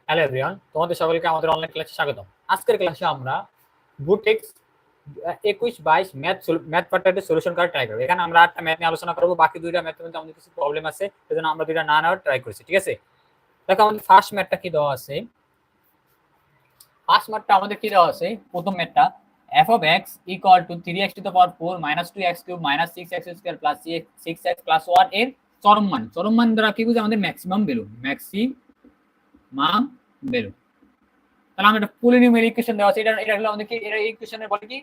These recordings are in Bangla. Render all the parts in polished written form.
হ্যালো এভরিওয়ান, তোমাদের সকলকে আমাদের অনলাইন ক্লাসে স্বাগতম। আজকের ক্লাসে আমরা বুটেক্স 21-22 ম্যাথ প্যাটার্নের সলিউশন করার ট্রাই করব। এখানে আমরা 8টা ম্যাথ নিয়ে আলোচনা করব, বাকি 2টা ম্যাথের মধ্যে আমাদের কিছু প্রবলেম আছে, সেজন্য আমরা 2টা না নেওয়ার ট্রাই করেছি। ঠিক আছে, দেখো আমাদের ফার্স্ট ম্যাথটা কি দেওয়া আছে। ফার্স্ট ম্যাথটা আমাদের কি দেওয়া আছে, প্রথম ম্যাথটা f of x equal to 3x to the power 4 minus 2x cube minus 6x square plus 6x plus 1 এর চরম মান দ্বারা কি বুঝি আমাদের ম্যাক্সিমাম ভ্যালু তাহলে আমরা একটা পলিনোমিয়াল ইকুয়েশন দেওয়া আছে। এটা হলো আমাদের কি, এটা ইকুয়েশনের বলে কি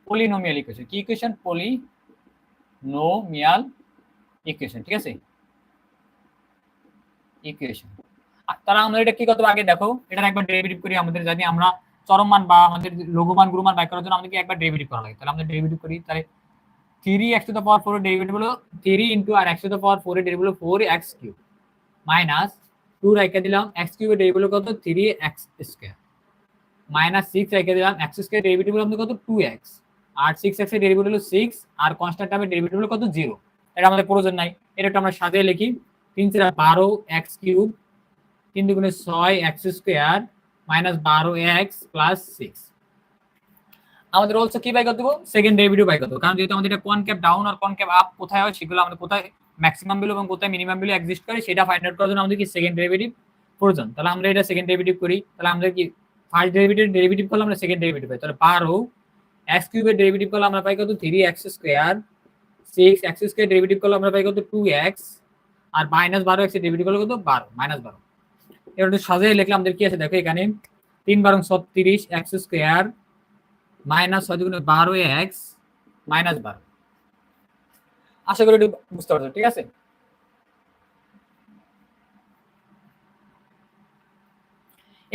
পলিনোমিয়াল ইকুয়েশন। কি ইকুয়েশন? Polynomial equation. ঠিক আছে, ইকুয়েশন। তাহলে আমরা এটা কি করতে আগে দেখো, এটার একবার ডেরিভেটিভ করি। আমাদের যদি আমরা চরম মান বা আমাদের লঘু মান গুরু মান বাই করার জন্য আমাদেরকে একবার ডেরিভেটিভ করা লাগে। তাহলে আমরা ডেরিভেটিভ করি। তাহলে 3x টু দ্য পাওয়ার 4 এর ডেরিভেটিভ হলো 3 ইনটু আর x টু দ্য পাওয়ার 4 এর ডেরিভেটিভ হলো 4x কিউব মাইনাস 2 রেখে দিলাম x কিউবের ডেরিভেটিভ কত 3x স্কয়ার মাইনাস 6 রেখে দিলাম x স্কয়ার ডেরিভেটিভ হলো কত 2x আর 6x এর ডেরিভেটিভ হলো 6 আর কনস্ট্যান্ট টার্মের ডেরিভেটিভ হলো কত 0। এটা আমাদের প্রয়োজন নাই, এটা একটু আমরা সাজিয়ে লিখি। 3 4 12x cube 3 2 6x square minus 12x plus 6। আমাদের অলসো কি বাই করতে হবে, সেকেন্ড ডেরিভেটিভ বাই করতে হবে, কারণ যেহেতু আমাদের এটা কনকেভ ডাউন আর কনকেভ আপ কোথায় হয় সেগুলো আমাদের কোথায় ম্যাক্সিমাম ভ্যালু এবং কোথায় মিনিমাম ভ্যালু এক্সিস্ট করে সেটা ফাইন্ড আউট করার জন্য আমাদের কি সেকেন্ড ডেরিভেটিভ প্রয়োজন। তাহলে আমরা এটা সেকেন্ড ডেরিভেটিভ করি। তাহলে আমরা কি ফার্স্ট ডেরিভেটিভ করলে আমরা সেকেন্ড ডেরিভেটিভ পাই। তাহলে 12x কিউবের ডেরিভেটিভ করলে আমরা পাই কত 3x square 6x square derivative করলে আমরা পাই কত 2x আর মাইনাস 12x এর ডেরিভেটিভ করলে কত 12 মাইনাস 12। এবার একটু সাজিয়ে লিখলাম আমাদের কি আছে দেখো, এখানে 3 12 36x স্কয়ার মাইনাস 6 দুগুণে 12x মাইনাস 12। আশা করি একটু বুঝতে পারছো। ঠিক আছে,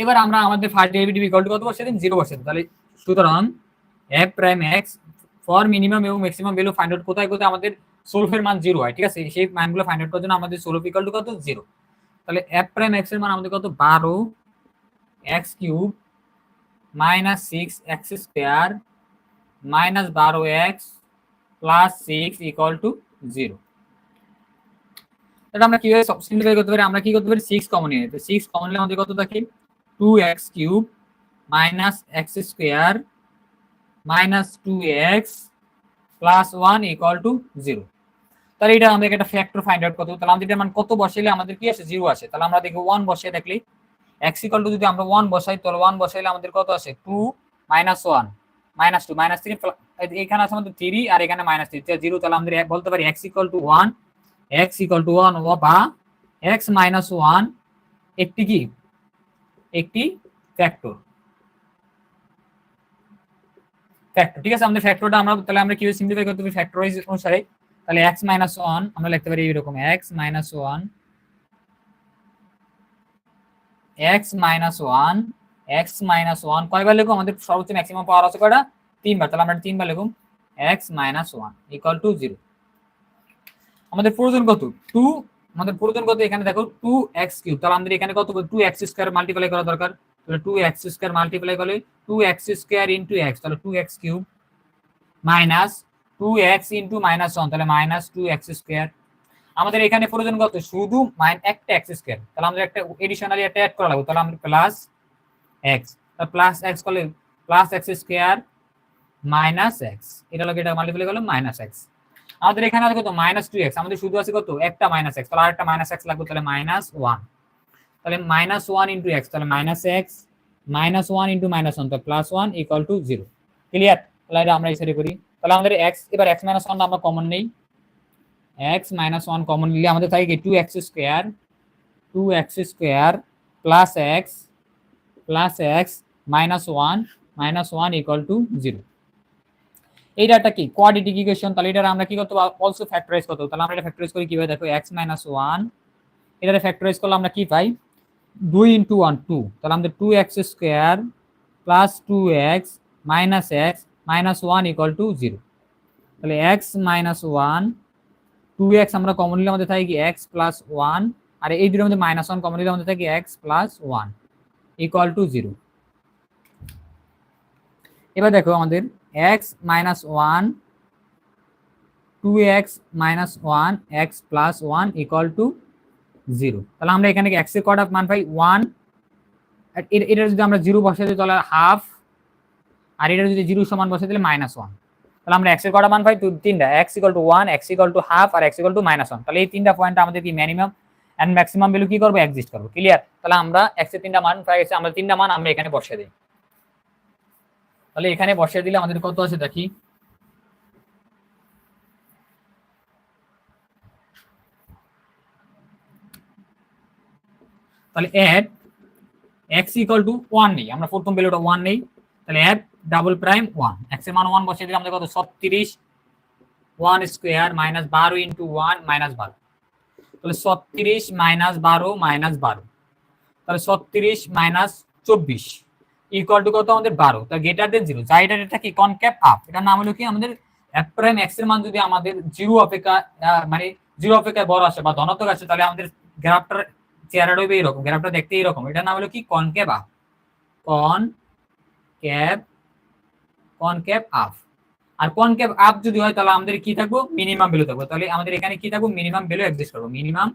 এবার আমরা আমাদের ফার্স্ট ডেরিভেটিভ ইকুয়াল টু কত বসিয়ে দিন 0 বসিয়ে দিন। তাহলে সুতরাং f prime x for minimum এবং ম্যাক্সিমাম ভ্যালু ফাইন্ড আউট কোথায় কোথায় আমাদের সোলফের মান 0 হয়। ঠিক আছে, সেই মানগুলো ফাইন্ড আউট করার জন্য আমাদের সোলফ ইকুয়াল টু কত 0। তাহলে f প্রাইম x এর মান আমাদের কত 12x cube minus 6x square minus 12x plus 6 equal to 0। এটা আমরা কিভাবে সিম্পলিফাই করতে পারি, আমরা কি করতে পারি 6 কমন নিয়ে নিতে। 6 কমন নিলে আমাদের কত থাকে 2x cube minus x square minus 2x plus 1 equal two 0। তাহলে এটা আমাদের একটা ফ্যাক্টর ফাইন্ড আউট করতে হবে। তাহলে আমাদের এটার মান কত বসাইলে আমাদের কি আসে 0 আসে। তাহলে আমরা দেখি 1 বসিয়ে দেখলে x ইকুয়াল টু যদি আমরা 1 বসাই তাহলে 1 বসাইলে আমাদের কত আসে 2 মাইনাস 1 মাইনাস 2 মাইনাস 3 এখানে আছে আমাদের 3 আর এখানে মাইনাস 3 0। তাহলে আমাদের বলতে পারি x equal to 1 x equal to 1 বা x মাইনাস 1 একটি কি একটি ফ্যাক্টর। ঠিক আছে, আমাদের ফ্যাক্টরটা আমরা তাহলে আমরা কিভাবে সিম্পলিফাই করতে পারি ফ্যাক্টরাইজ অনুসারে। তাহলে x মাইনাস 1 আমরা লিখতে পারি এরকম x মাইনাস 1 কয়বার লিখব, আমাদের সর্বোচ্চ ম্যাক্সিমাম পাওয়ার আছে কয়টা 3 বার। তাহলে আমরা 3 বার লিখব x মাইনাস 1 ইকুয়াল টু 0। আমাদের প্রয়োজন কত 2, আমাদের প্রয়োজন কত এখানে দেখো 2x কিউব। তাহলে আমাদের এখানে কত 2x স্কয়ার মাল্টিপ্লাই করা দরকার। তাহলে 2x স্কয়ার মাল্টিপ্লাই করলে 2x স্কয়ার ইনটু x, তাহলে 2x cube minus 2x into minus 1 তাহলে মাইনাস 2x স্কয়ার। আমাদের এখানে প্রয়োজন কত শুধু একটা x স্কয়ার, তাহলে আমাদের একটা এডিশনালি একটা অ্যাড করা লাগবে। তাহলে আমরা প্লাস x, তাহলে প্লাস x করলে plus x square minus x, এটা লাগে এটা মাল্টিপ্লাই করলে মাইনাস x। আমাদের এখানে আছে কত মাইনাস 2x, আমাদের শুধু আছে কত একটা মাইনাস x, তাহলে আরেকটা মাইনাস x লাগবে। তাহলে মাইনাস 1, তাহলে মাইনাস 1 ইনটু x, তাহলে minus x minus 1 into minus 1 তাহলে প্লাস 1 ইকুয়াল টু 0। ক্লিয়ার? তাহলে এটা আমরা এই সাইডে করি। তাহলে আমাদের x এবার x মাইনাস 1 আমরা কমন নেই, x মাইনাস 1 কমন নিলে আমাদের থাকে কি 2x square plus x minus 1 equal two 0। এইটা একটা কি কোয়াড্রেটিক ইকুয়েশন। তাহলে এটা আমরা কি করতে পারবো অলসো ফ্যাক্টরাইজ করতে হবে। তাহলে আমরা এটা ফ্যাক্টরাইজ করি কিভাবে দেখো x মাইনাস 1 এটা ফ্যাক্টরাইজ করলে আমরা কি পাই 2 ইনটু 1 2, তাহলে আমাদের 2x square plus 2x minus 1 equal two 0। তাহলে x মাইনাস 1 2x আমরা কমন নিলে আমাদের থাকে কি x প্লাস 1 আর এই দুটোর মধ্যে মাইনাস 1 কমন নিলে আমাদের থাকে x প্লাস 1 ইকুয়াল টু 0। এবার দেখো আমাদের x minus 1 2x minus 1 x plus 1 equal two 0। তাহলে আমরা এখানে x এর কটা মান পাই 1 এটা যদি আমরা 0 বসাই দিই তাহলে হাফ, আর এটা যদি 0 সমান বসাই দিলে -1। তাহলে আমরা x এর কটা মান পাই? তিনটা, x = 1, x = হাফ আর x = -1। তাহলে এই তিনটা পয়েন্ট আমাদের কি মিনিমাম এন্ড ম্যাক্সিমাম ভ্যালু কি করব? এক্সিস্ট করব। ক্লিয়ার? তাহলে আমরা x এর তিনটা মান পাই গেছে, আমরা তিনটা মান আমরা এখানে বসিয়ে দেই। তাহলে এখানে বসিয়ে দিলে আমাদের কত আছে দেখি। তাহলে add x = 1 নেই, আমরা প্রথম ভ্যালুটা 1 নেই। তাহলে add ডাবল প্রাইম 1, x এর মান 1 বসিয়ে দিলে আমাদের কত? 36 1 স্কয়ার মাইনাস 12 ইনটু 1 -12। তাহলে 36 -12 -12, তাহলে 36 -24 ইকুয়াল টু কত? আমাদের 12। তাহলে গ্রেটার দেন 0, যা এটা কি কনকেভ আপ। এটার নাম হলো কি আমাদের f প্রাইম x এর মান যদি আমাদের 0 অপেক্ষা মানে 0 অপেক্ষায় বড় আসে বা ধনাত্মক আসে, তাহলে আমাদের গ্রাফটার চেহারাটা হবে এরকম, গ্রাফটা দেখতে এরকম। এটার নাম হলো কি কনকেভ আপ, কনকেভ আপ। আর কনকেভ আপ যদি হয় তাহলে আমাদের কি থাকবো? মিনিমাম ভ্যালু থাকবো। তাহলে আমাদের এখানে কি থাকবো? মিনিমাম ভ্যালু এক্সিস্ট করবো, মিনিমাম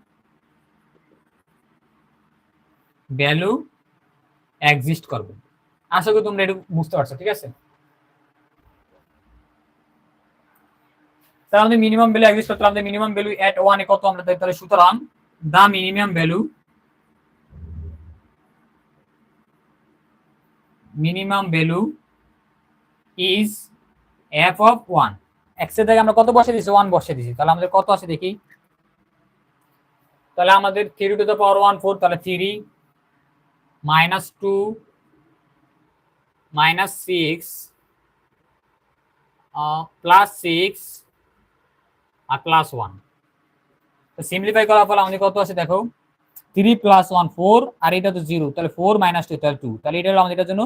ভ্যালু এক্সিস্ট করবো। আশা করি তোমরা এটা বুঝতে পারছো, ঠিক আছে? তাহলে আমাদের মিনিমাম ভ্যালু এক্সিস্ট করতে আমাদের মিনিমাম ভ্যালু এট 1 এ কত আমরা দেই? তাহলে সুতরাং the minimum value is f of 1। x এর জায়গায় আমরা কত বসিয়ে দিয়েছি? 1 বসিয়ে দিয়েছি। তাহলে আমাদের কত আছে দেখি। তাহলে আমাদের 3 টু দ্য পাওয়ার 1 4, তাহলে 3 -2 -6 +6 আর +1। তো সিম্পলিফাই করার ফলে আমাদের কত আছে দেখো, 3 + 1 4, আর এটা তো 0, তাহলে 4 - 2 তাহলে 2। তাহলে এটা হলো আমাদের এটার জন্য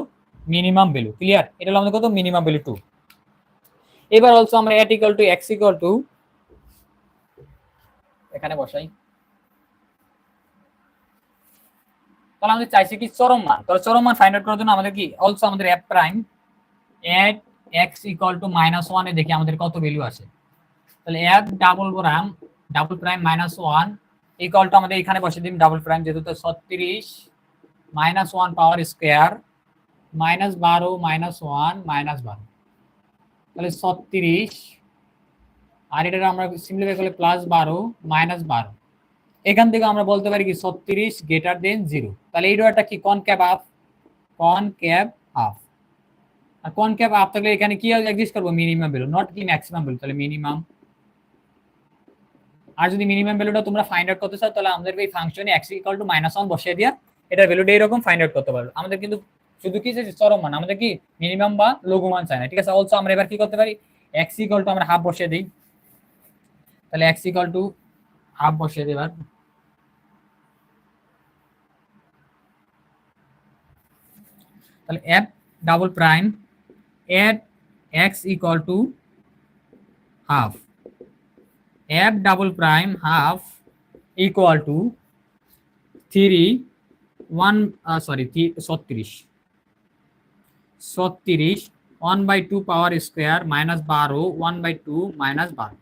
মিনিমাম ভ্যালু। ক্লিয়ার? এটা হলো আমাদের কত? Minimum value 2। এবার অলসো আমরা at = x = এখানে বসাই। তাহলে আমাদের চাইছে কি? চরম মান। তাহলে চরম মান ফাইন্ড আউট করার জন্য আমাদের কি অলসো আমাদের f প্রাইম at x = -1 এ দেখি আমাদের কত ভ্যালু আসে। তাহলে f double prime -1 equal to আমাদের এখানে বসে দিন ডাবল প্রাইম, যেহেতু তো 36 -1 পাওয়ার স্কয়ার -12 -1 -12, তাহলে 36, আর এটা আমরা সিম্পলিফাই করলে +12 -12। এখান থেকে আমরা বলতে পারি কি 36 গ্রেটার দেন 0। তাহলে এই ডোয়াটা কি কনকেভ আপ, কনকেভ আপ। আর কনকেভ আপ থাকলে এখানে কি এক্সিস্ট করব? মিনিমাম ভ্যালু, নট কি ম্যাক্সিমাম ভ্যালু। তাহলে মিনিমাম। আর যদি মিনিমাম ভ্যালুটা তোমরা ফাইন্ড আউট করতে চাও তাহলে আমাদের এই ফাংশনে x = -1 বসিয়ে দিয়া এটার ভ্যালুটা এরকম ফাইন্ড আউট করতে পারো। আমাদের কিন্তু শুধু কি যে চরম মান, আমাদের কি মিনিমাম বা লঘু মান চাই না, ঠিক আছে? অলসো আমরা এবার কি করতে পারি, x = আমরা হাফ বসিয়ে দিই। তাহলে x = হাফ বসিয়ে দিই এবার। তাহলে f double prime at x = half, f double prime half equal to 36 1/2 power square -12 1/2 -12।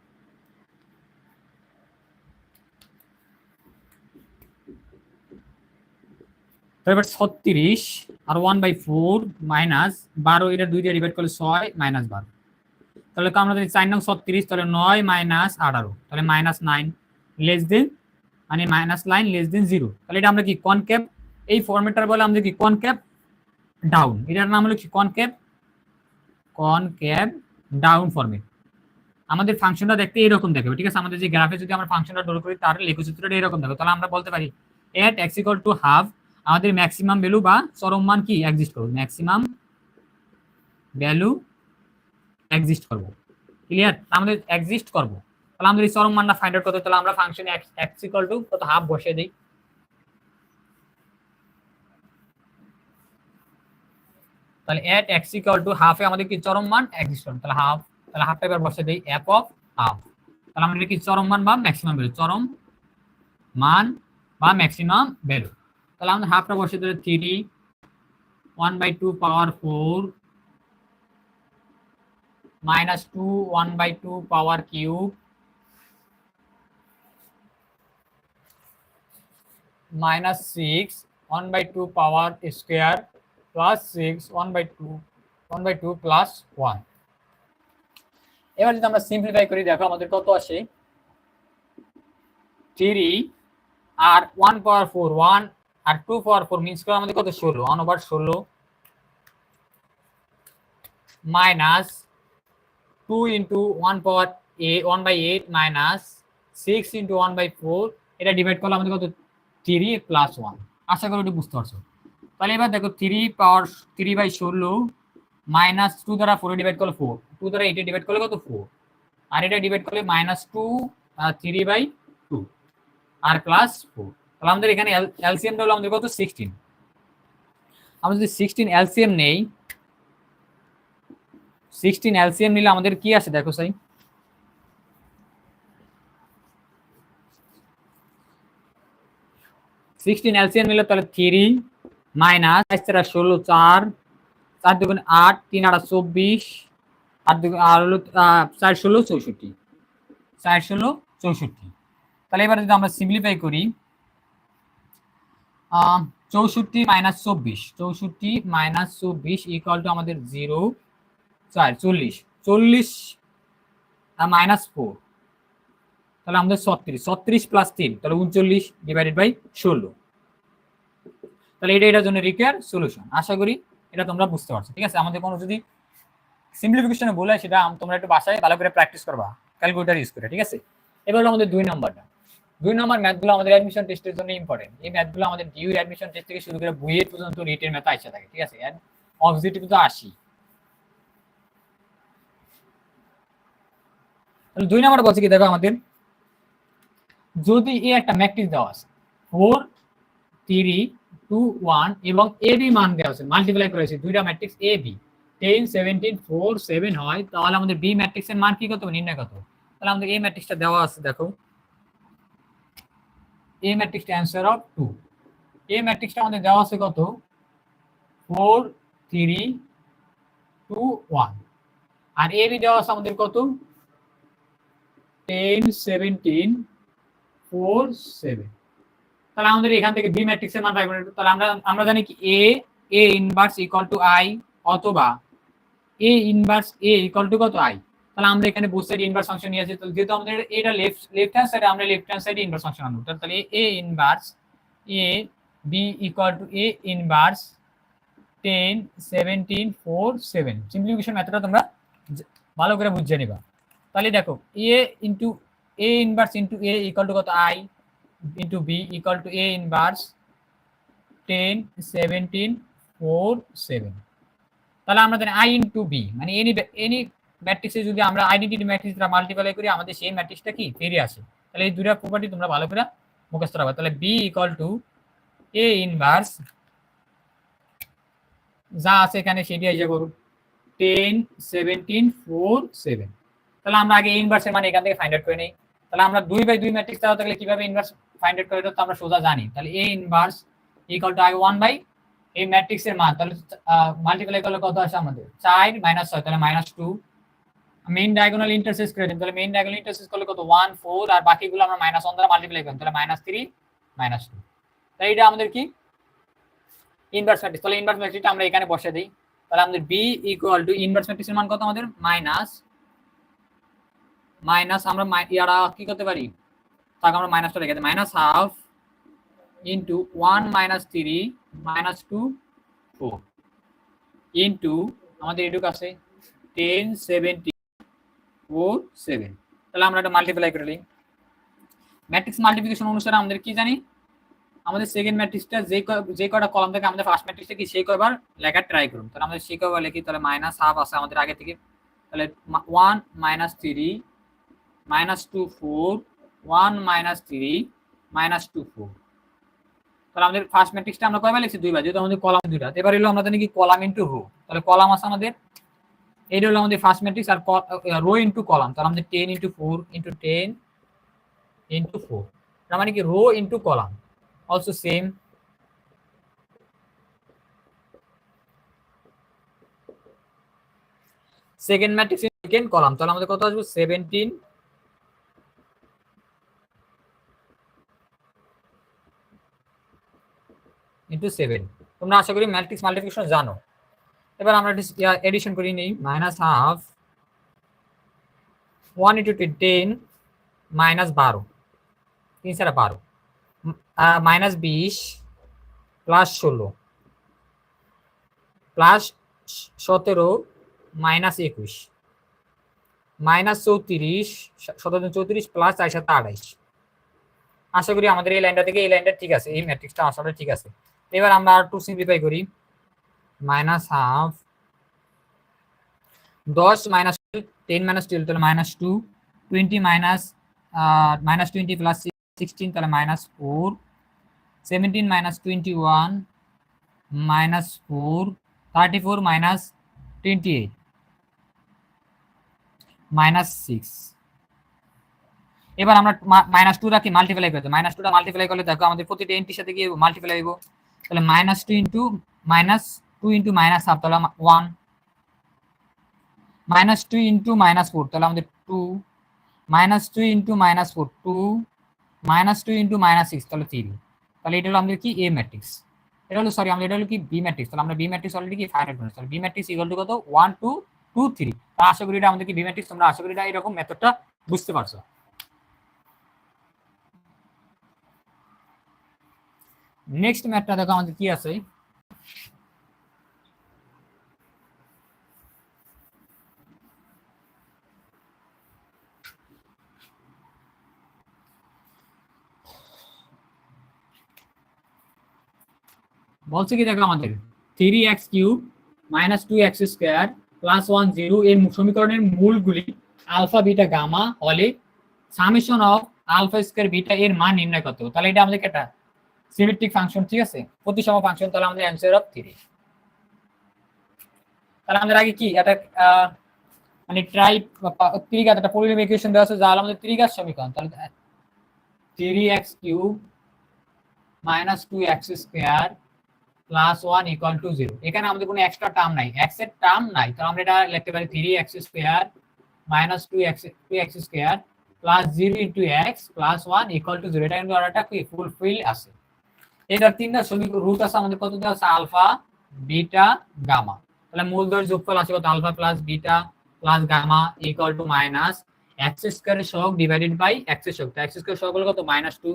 তারপর 36 আর 1/4 -12, এটা 2 দিয়ে ডিভাইড করলে 6 -12। তাহলে তো আমরা যদি 4 নং 36, তাহলে 9 -18, তাহলে -9 লেস দেন মানে -9 লেস দেন 0। তাহলে এটা আমরা কি কনকেভ, এই ফরম্যাটটার বলে আমরা কি কনকেভ ডাউন। এটার নাম হলো কি কনকেভ ডাউন ফরম্যাট। আমাদের ফাংশনটা দেখতে এরকম দেখাবে, ঠিক আছে? আমাদের যে গ্রাফে যদি আমরা ফাংশনটা ড্র করি তার লেখচিত্রটা এরকম দেখাবে। তাহলে আমরা বলতে পারি at x = হাফ আমাদের ম্যাক্সিমাম ভ্যালু বা চরম মান কি এক্সিস্ট করবে, ম্যাক্সিমাম ভ্যালু এক্সিস্ট করব। ক্লিয়ার? আমাদের এক্সিস্ট করব। তাহলে আমাদের এই চরম মানটা ফাইন্ড আউট করতে, তাহলে আমরা ফাংশনে x = কত হাফ বসিয়ে দেই। তাহলে at x = হাফে আমাদের কি চরম মান এক্সিস্ট করবে। তাহলে হাফ, তাহলে হাফটা এবার বসিয়ে দেই f অফ হাফ। তাহলে আমাদের কি চরম মান বা ম্যাক্সিমাম ভ্যালু, চরম মান বা ম্যাক্সিমাম ভ্যালু। তাহলে আমরা হাফটা বসিয়ে দিলে 3 1/2 পাওয়ার 4 -2 1/2 পাওয়ার কিউব -6 1/2 পাওয়ার স্কয়ার প্লাস 6 1/2 প্লাস 1। এবার যদি আমরা সিম্পলিফাই করি দেখো আমাদের কত আসে 3 আর 1 পাওয়ার 4 1 আর 2 পাওয়ার 4 মিন্স করে আমাদের কত 16 1/16 মাইনাস 2 ইন্টু 1 পাওয়ার 1/8 মাইনাস 6 ইন্টু 1/4 এটা ডিভাইড করলে আমাদের কত 3 প্লাস 1। আশা করি এটা বুঝতে পারছো। তাহলে এবার দেখো 3 পাওয়ার 3/16 মাইনাস 2 দ্বারা 4 ডিভাইড করলে 4 2 দ্বারা 8 ডিভাইড করলে কত 4 আর এটা ডিভাইড করলে -2 3/2 আর প্লাস 4। তাহলে আমাদের এখানে এলসিএম হলো আমাদের কত 16। আমরা যদি 16 এলসিএম নেই 16 এলসিএম নিলে আমাদের কি আসে দেখো সাই 16 এলসিএম নিলে তাহলে 3 মাইনাস 16 4 4 দুগুণ 8 3 8 24 8 দুগুণ আর হলো 4 16 64 4 16 64। তাহলে এবার যদি আমরা সিম্পলিফাই করি 64 মাইনাস 24 64 মাইনাস 24 ইকুয়াল টু আমাদের 0 4 40 40 আর মাইনাস 4 তাহলে আমাদের 36 প্লাস 3 তাহলে 39 ডিভাইডেড বাই 16। তাহলে এটার জন্য রিকোয়ার সলিউশন। আশা করি এটা তোমরা বুঝতে পারছো। ঠিক আছে, আমাদের কোনো যদি সিম্পলিফিকেশনে বলে সেটা তোমরা একটু বাসায় ভালো করে প্র্যাকটিস করবা ক্যালকুলেটর ইউজ করে। ঠিক আছে, এবার হলো আমাদের 2 নম্বরটা। 2 নম্বর ম্যাথগুলো আমাদের অ্যাডমিশন টেস্টের জন্য ইম্পর্টেন্ট। এই ম্যাথগুলো আমাদের ডিউ অ্যাডমিশন টেস্ট থেকে শুরু করে বুয়েট পর্যন্ত রিটেন ম্যাথ আইসা থাকে। ঠিক আছে, এন্ড অবজেক্টিভ তো 80। তাহলে 2 নম্বরটা বলছে কি দেখো আমাদের যদি এ একটা ম্যাট্রিক্স দেওয়া আছে 4 3 2 1 এবং এ বি মান দেওয়া আছে মাল্টিপ্লাই করেছে দুইটা ম্যাট্রিক্স এ বি 10 17 4 7 হয় তাহলে আমাদের বি ম্যাট্রিক্সের মান কি কত নির্ণয় কত। তাহলে আমাদের এই ম্যাট্রিক্সটা দেওয়া আছে দেখো এ ম্যাট্রিক্সটা অ্যানসার অফ 2। এ ম্যাট্রিক্সটা আমাদের দেওয়া আছে কত 4 3 2 1 আর এ বি দেওয়া আছে আমাদের কত 10 17 4 7। তাহলে আমাদের এখান থেকে বি ম্যাট্রিক্সের মান পাই। তাহলে আমরা জানি কি A inverse equal two I অথবা এ ইনভার্স এ ইকুয়াল টু কত আই। তাহলে আমরা এখানে বোথ সাইড ইনভার্স ফাংশন নিয়েছি। তাহলে যেহেতু আমাদের এটা লেফট হ্যান্ড সাইডে আমরা লেফট হ্যান্ড সাইডে ইনভার্স ফাংশন আনবো। তাহলে A inverse A B equal to A inverse 10 17 4 7। Simplification মেথডটা তোমরা ভালো করে বুঝে নিবা। তাহলে দেখো A inverse into A equal to কত I into b equal to a inverse 10 17 4 7। তাহলে আমরা জানি i into b মানে এনি ম্যাট্রিক্সে যদি আমরা আইডেন্টিটি ম্যাট্রিক্স দ্বারা মাল্টিপ্লাই করি আমাদের সেই ম্যাট্রিক্সটা কি ফিরে আসে। তাহলে এই দুটো প্রপার্টি তোমরা ভালো করে মুখস্থ রাখবে। তাহলে b equal to a inverse যা আছে এখানে সেটি এসে করব 10 17 4 7। তাহলে আমরা আগে a ইনভার্সের মানে এখান থেকে ফাইন্ড আউট করে নেই। তাহলে আমরা 2/2 ম্যাট্রিক্স দেওয়া থাকলে কিভাবে ইনভার্স ফাইন্ড আউট করে তো আমরা সোজা জানি। তাহলে a inverse equal to i 1 by এই ম্যাট্রিক্সের মান। তাহলে মাল্টিপ্লাই করলে কত আসে আমাদের 4 - 6 তাহলে -2। মেইন ডায়াগোনাল ইন্টারসেক্ট করে দিন। তাহলে মেইন ডায়াগোনাল ইন্টারসেক্ট করলে কত 1 4 আর বাকিগুলো আমরা -1 দ্বারা মাল্টিপ্লাই করব। তাহলে -3 -2। তাই এটা আমাদের কি ইনভার্স ম্যাট্রিক্স। তাহলে ইনভার্স ম্যাট্রিক্সটা আমরা এখানে বসিয়ে দেই। তাহলে আমাদের b ইকুয়াল টু ইনভার্স ম্যাট্রিক্সের মান কত আমাদের মাইনাস আমরা ইয়ারা কি করতে পারি তাকে আমরা মাইনাসটা রেখে দিই -1/2 ইনটু 1 - 3 -2 4 ইনটু আমাদের এটুকু আছে 10 17 4 7। তাহলে আমরা এটা মাল্টিপ্লাই করে নিই। ম্যাট্রিক্স মাল্টিপ্লিকেশন অনুসারে আমাদের কি জানি আমাদের সেকেন্ড ম্যাট্রিক্সটা যে কয়টা কলাম থেকে আমাদের ফার্স্ট ম্যাট্রিক্সটা কি সেই কয়বার লেখার ট্রাই করুন। তাহলে আমাদের সেই কয়বার লিখি। তাহলে -1/2 আছে আমাদের আগে থেকে। তাহলে 1 - 3 -2 4 1 - 3 -2 4। তাহলে আমাদের ফার্স্ট ম্যাট্রিক্সটা আমরা কয়বার লিখছি দুইবার যেহেতু আমাদের কলাম দুইটা। এবার হলো আমরা জানি কি কলাম ইনটু রো। তাহলে কলাম আছে আমাদের এইটা হলো আমাদের ফার্স্ট ম্যাট্রিক্স আর রো ইনটু কলাম। তাহলে আমাদের 10 * 4 * 10 * 4 তার মানে কি row into column also same. Second matrix second column. তাহলে আমাদের কত আসবে 17 17 ইন্টু 7। তোমরা আশা করি ম্যাট্রিক্স মাল্টিপ্লিকেশন জানো। এবার আমরা এডিশন করি নেই, মাইনাস হাফ 1 ইন্টু 10 মাইনাস 12, 3 সারা 12, minus 20 plus 16 plus 17 minus 21 minus 34, 17 34 plus 4 7 28। আশা করি আমাদের এই লাইনটা থেকে এই লাইনটা ঠিক আছে, এই ম্যাট্রিক্সটা আসলে ঠিক আছে। এবার আমরা আর টু সিম্পলিফাই করি, মাইনাস হাফ 10 মাইনাস 10 মাইনাস 12 তাহলে মাইনাস 2, 20 মাইনাস মাইনাস 20 প্লাস 16 তাহলে minus 4, 17 minus 21 minus 4, 34 minus 28 minus 6। এবার আমরা মাইনাস 2 রাখি মাল্টিপ্লাই করতে, মাইনাস 2টা মাল্টিপ্লাই করলে দেখো আমাদের প্রতিটা এন্ট্রির সাথে গিয়ে মাল্টিপ্লাই হইব, তাহলে minus 2 into minus 2 into minus half তাহলে 1, মাইনাস 2 ইন্টু মাইনাস 4 তাহলে আমাদের 2, minus 2 into minus 4 2, minus 2 into minus 6 তাহলে 3। তাহলে এটা হলো আমাদের কি এ ম্যাট্রিক্স, এটা হলো সরি আমাদের এটা হলো কি বি ম্যাট্রিক্স। তাহলে আমরা বি ম্যাট্রিক্স অলরেডি কি ফাইন্ড আউট করেছি, তাহলে বি ম্যাট্রিক্স ইকুয়াল টু কত 1 2 2 3। তাহলে আশা করি এটা আমাদের কি বি ম্যাট্রিক্স। তোমরা আশা করি এটা এরকম মেথডটা বুঝতে পারছো। নেক্সট ম্যাথটা দেখো আমাদের কি আছে, বলছে কি দেখো আমাদের 3x³ মাইনাস 2x² প্লাস 1 0 এর সমীকরণের মূলগুলি আলফা বিটা গামা হলে summation of alpha square beta এর মান নির্ণয় করতে হবে। তাহলে এটা আমাদের একটা সিমেট্রিক ফাংশন, ঠিক আছে, প্রতিসম ফাংশন। তাহলে আমাদের অ্যানসার অফ 3। তাহলে আমাদের আগে কি এটা মানে ত্রিঘাত একটা পলিনোমিয়াল ইকুয়েশন দেওয়া আছে যা হলো আমাদের ত্রিঘাত সমীকরণ। তাহলে 3x³ minus 2x² plus 1 equal two 0। এখানে আমাদের কোনো এক্সট্রা টার্ম নাই, x এর টার্ম নাই, তো আমরা এটা লিখতে পারি 3x² minus 2x² plus 0 into x plus 1 equal two 0। এটা কিন্তু অর্ডারটা কি ফুলফিল আছে। এটার তিনটা সমীকরণ রুট আছে আমাদের, কত দেওয়া আছে আলফা বিটা গামা। তাহলে মূলধর যোগফল আছে কত alpha plus beta plus gamma equal to minus x² এর সহগ ডিভাইডেড বাই x এর সহগ। x² সহগ হলো কত -2,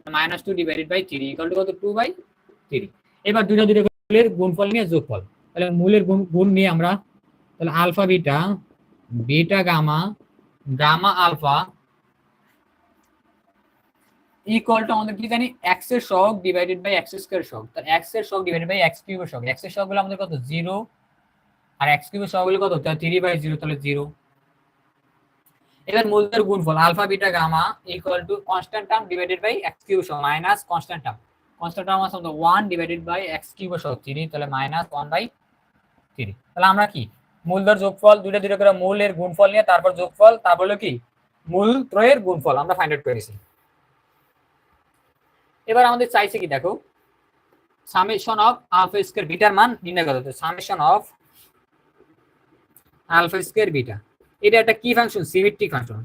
-2 ডিভাইডেড বাই 3 ইকুয়াল টু কত 2/3। এবার দুইটা মূলের গুণফল নিয়ে যোগফল, তাহলে মূলের গুণ নিয়ে আমরা তাহলে alpha beta beta gamma gamma alpha equal to আমাদের কি জানি x এর সহগ ডিভাইডেড বাই x² সহগ। তাহলে x এর সহগ ডিভাইডেড বাই x³ এর সহগ, x এর সহগ হলো আমাদের কত 0 আর x³ এর সহগ হলো কত 3/0 তাহলে 0। এবার মূলদের গুণফল alpha beta gamma equal to constant term divided by x³ সহগ minus constant term, constant term আছে 1 ডিভাইডেড বাই x³ সহগ 3 তাহলে -1/3। তাহলে আমরা কি মূলদের যোগফল দুইটা দুইটা করে মূলের গুণফল নিয়ে তারপর যোগফল, তারপর হলো কি মূল ত্রয়ের গুণফল আমরা ফাইন্ড আউট করেছি। এবার আমাদের চাইছে কি দেখো সামেশন অফ আলফা স্কয়ার বিটার মান নির্ণয় করতে। Summation of alpha square beta এটা একটা কি function symmetric function,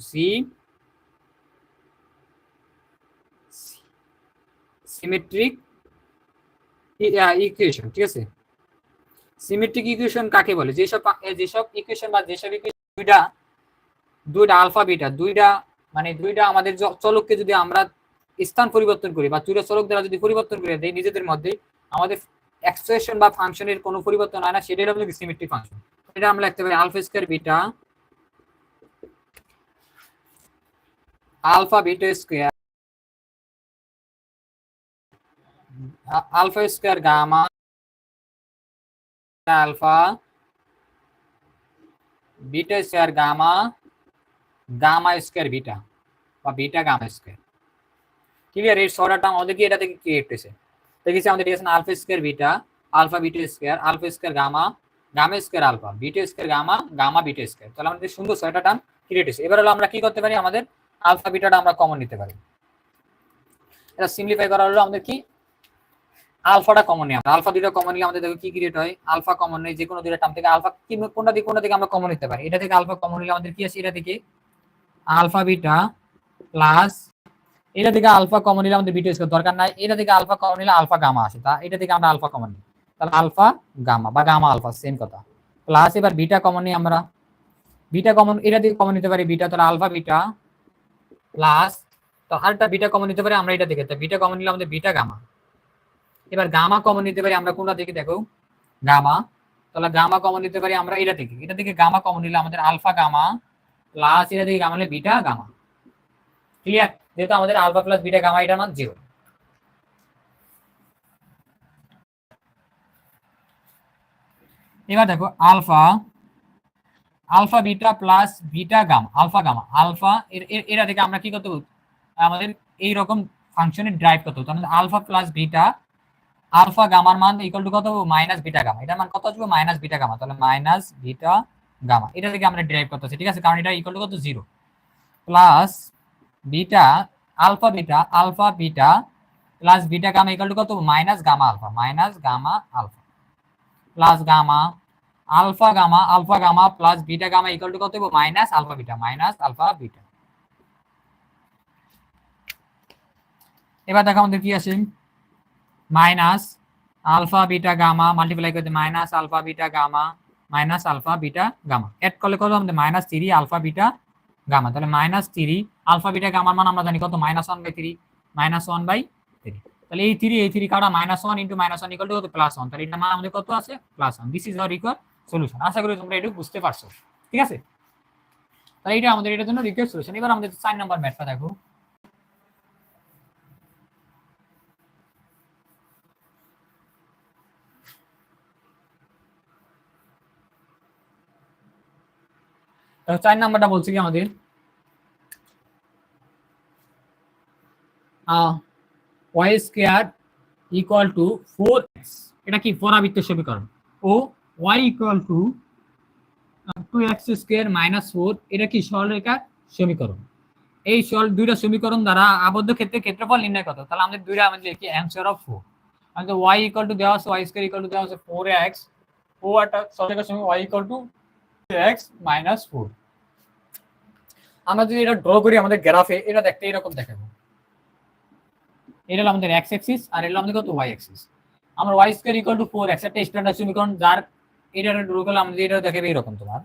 symmetric equation, ঠিক আছে। সিমেট্রিক ইকুয়েশন কাকে বলে, যেসব ইকুয়েশন বা যেসব ইকুয়েশন দুইটা আলফা বিটা দুইটা মানে দুইটা আমাদের চলককে যদি আমরা স্থান পরিবর্তন করি বা দুইটা চলক দ্বারা যদি পরিবর্তন করে দেই নিজেদের মধ্যে, আমাদের এক্সপ্রেশন বা ফাংশনের কোনো পরিবর্তন হয় না, সেটাই হলো সিমেট্রিক ফাংশন। এটা আমরা লিখতে পারি alpha square beta alpha beta square alpha square gamma alpha beta square gamma gamma square beta বা বিটা গামা স্কয়ার। ক্লিয়ার? এর সরাটা আমাদের কি এটা থেকে ক্রিয়েট হয়েছে, দেখেছি আমাদের দিয়েছেন alpha square beta alpha beta square alpha square gamma gamma square alpha beta square gamma gamma beta square. তাহলে আমাদের সুন্দর ছয়টা টার্ম ক্রিয়েট হয়েছে। এবার হলো আমরা কি করতে পারি, আমাদের আলফা বিটাটা আমরা কমন নিতে পারি। এটা সিম্পলিফাই করা হলো আমাদের কি আলফাটা কমন নিই আমরা, আলফা দুইটা কমন নিলে আমাদের দেখো কি ক্রিয়েট হয়, আলফা কমন নেই যে কোনো দুইটা টার্ম থেকে আলফা কি কোনটা থেকে আমরা কমন নিতে পারি। এটা থেকে আলফা কমন নিলে আমাদের কি আসে, এটা থেকে আলফা বিটা প্লাস এটা থেকে আলফা কমন নিলে আমাদের বিটা স্কয়ার দরকার নাই, এটা থেকে আলফা কমন নিলে আলফা গামা আসে, তা এটা থেকে আমরা আলফা কমন নিই, তাহলে আলফা গামা বা গামা আলফা সেম কথা। প্লাস এবার বিটা কমন নিই আমরা, বিটা কমন এটা থেকে কমন নিতে পারি বিটা, তাহলে আলফা বিটা প্লাস, তো আরেকটা বিটা কমন নিতে পারি আমরা এটা থেকে, তো বিটা কমন নিলে আমাদের বিটা গামা। এবার গামা কমন নিতে পারি আমরা কোনটা থেকে দেখো, গামা, তাহলে গামা কমন নিতে পারি আমরা এটা থেকে গামা কমন নিলে আমাদের আলফা গামা প্লাস এটা থেকে গামা নিলে বিটা গামা। ক্লিয়ার? যেহেতু আমাদের আলফা প্লাস বিটা গামা এটার মান 0। এবার দেখো alpha alpha beta plus beta gamma alpha gamma alpha এরা থেকে আমরা কি করতে আমাদের এই রকম ফাংশনে ড্রাইভ করতে হতো, আমাদের আলফা প্লাস বিটা আলফা গামার মান ইকুয়াল টু কত হবে মাইনাস বিটা গামা, এটার মান কত আসবে মাইনাস বিটা গামা, তাহলে মাইনাস বিটা গামা এটা থেকে আমরা ড্রাইভ করতেছি, ঠিক আছে, কারণ এটা ইকুয়াল টু কত 0 plus beta alpha beta plus beta gamma equal to কত minus gamma alpha plus gamma alpha gamma plus beta gamma equal to কত হবে মাইনাস আলফা বিটা। এবার দেখো আমাদের কি আছে minus alpha beta gamma multiply করতে minus alpha beta gamma add করলে কত আমাদের মাইনাস 3 আলফা বিটা গামা, তাহলে মাইনাস 3 আলফা বিটা গামার মান আমরা জানি কত -1/3 -1/3, তাহলে এই 3 কাটা -1 ইনটু -1 ইকুয়াল টু কত +1, তাহলে এটা মান আমাদের কত আছে +1। This is our required solution. আশা করি তোমরা এটা বুঝতে পারছো, ঠিক আছে, তাহলে এটা আমাদের এটার জন্য রিকোয়ার্ড সলিউশন। এবার আমাদের 4 নাম্বার ম্যাথটা দেখো। তো 4 নাম্বারটা বলছি কি আমাদের y square equal two 4x, এটা কি পরাবৃত্তের সমীকরণ, ও y equal two 2x square minus 4 এটা কি সরলরেখার সমীকরণ। এই দুইটা সমীকরণ দ্বারা আবদ্ধ ক্ষেত্রফল নির্ণয় করতে, তাহলে আমাদের দুইটা আমাদের লিখি অ্যানসার অফ 4। আমাদের y ইকুয়াল টু দেওয়া আছে y স্কয়ার ইকুয়াল টু দেওয়া আছে 4x, ও একটা সরলরেখার সমীকরণ y equal two x minus 4। আমরা যদি এটা ড্র করি আমাদের গ্রাফে এটা দেখতে এরকম দেখাবো, এটা হলো আমাদের x অ্যাক্সিস আর এটা হলো আমাদের কত y অ্যাক্সিস। আমরা y square equal two 4x একটা স্ট্যান্ডার্ড সমীকরণ, যার এটা ড্র করলে আমাদের এটা দেখাবে এরকম, তোমার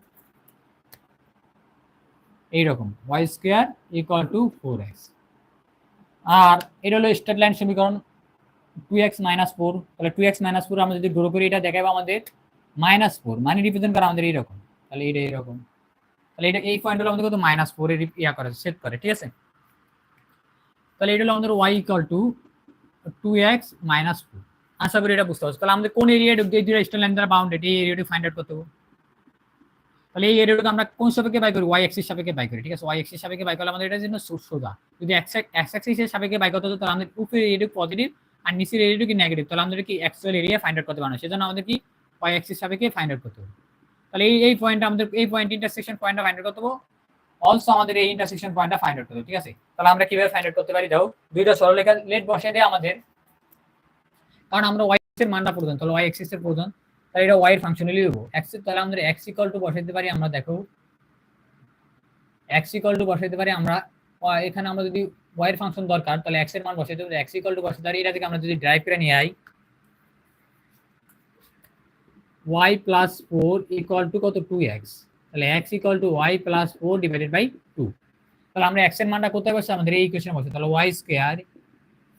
এইরকম y square equal two 4x, আর এটা হলো স্ট্রেট লাইন সমীকরণ 2x মাইনাস 4, তাহলে 2x মাইনাস 4 আমরা যদি ড্র করি এটা দেখাবে আমাদের -4, মানে রিপ্রেজেন্ট করে আমাদের এইরকম, তাহলে এটা এরকম, তাহলে এটা এই পয়েন্ট হলো আমাদের কত -4 এর ইয়া করে সেট করে, ঠিক আছে, তাহলে এটা হলো আমাদের y equal two 2x minus 4। আশা করি এটা বুঝতে পারছো। তাহলে আমাদের কোন এরিয়া এই দুইটা স্ট্রেট লাইন দ্বারা বাউন্ডেড এই এরিয়াটি ফাইন্ড আউট করতে হবে, তাহলে এই এরিয়াটা আমরা কোন সাপেক্ষে বাই করি y অ্যাক্সিস সাপেক্ষে বাই করি, ঠিক আছে, y অ্যাক্সিস সাপেক্ষে বাই করলে আমাদের এটার জন্য সোজা, যদি x অ্যাক্সিসের সাপেক্ষে বাই করতে হতো তাহলে আমাদের উপরের এরিয়াটি পজিটিভ আর নিচের এরিয়াটি কি নেগেটিভ, তাহলে আমাদের কি অ্যাকচুয়াল এরিয়া ফাইন্ড আউট করতে পারবো, সেজন্য আমাদের কি y অ্যাক্সিস সাপেক্ষে ফাইন্ড আউট করতে হবে। তাহলে এই পয়েন্টটা আমাদের এই পয়েন্ট ইন্টারসেকশন পয়েন্টটা ফাইন্ড আউট করতে হবে, অলসো আমাদের এই ইন্টারসেকশন পয়েন্টটা ফাইন্ড আউট করতে হবে, ঠিক আছে। তাহলে আমরা কিভাবে ফাইন্ড আউট করতে পারি, দাও দুইটা সরলরেখা লেট বসিয়ে দেয় আমাদের, কারণ আমরা y এর মানটা প্রয়োজন, তাহলে y অ্যাক্সিস এর প্রয়োজন, তাহলে এটা y এর ফাংশনালি দেবো x, তাহলে আমাদের x ইকুয়াল টু বসাইতে পারি আমরা, দেখো x ইকুয়াল টু বসাইতে পারি আমরা, এখানে আমরা যদি y এর ফাংশন দরকার তাহলে x এর মান বসাইতে হবে, x ইকুয়াল টু বসাইতে পারি, এটা থেকে আমরা যদি ড্রাইভ করে নিয়ে আই y প্লাস 4 ইকুয়াল টু কত 2x, তাহলে x equal to y plus 4 divided by 2, তাহলে আমরা x এর মানটা কোথায় বসে আমাদের এই ইকুয়েশনে বসে, তাহলে y square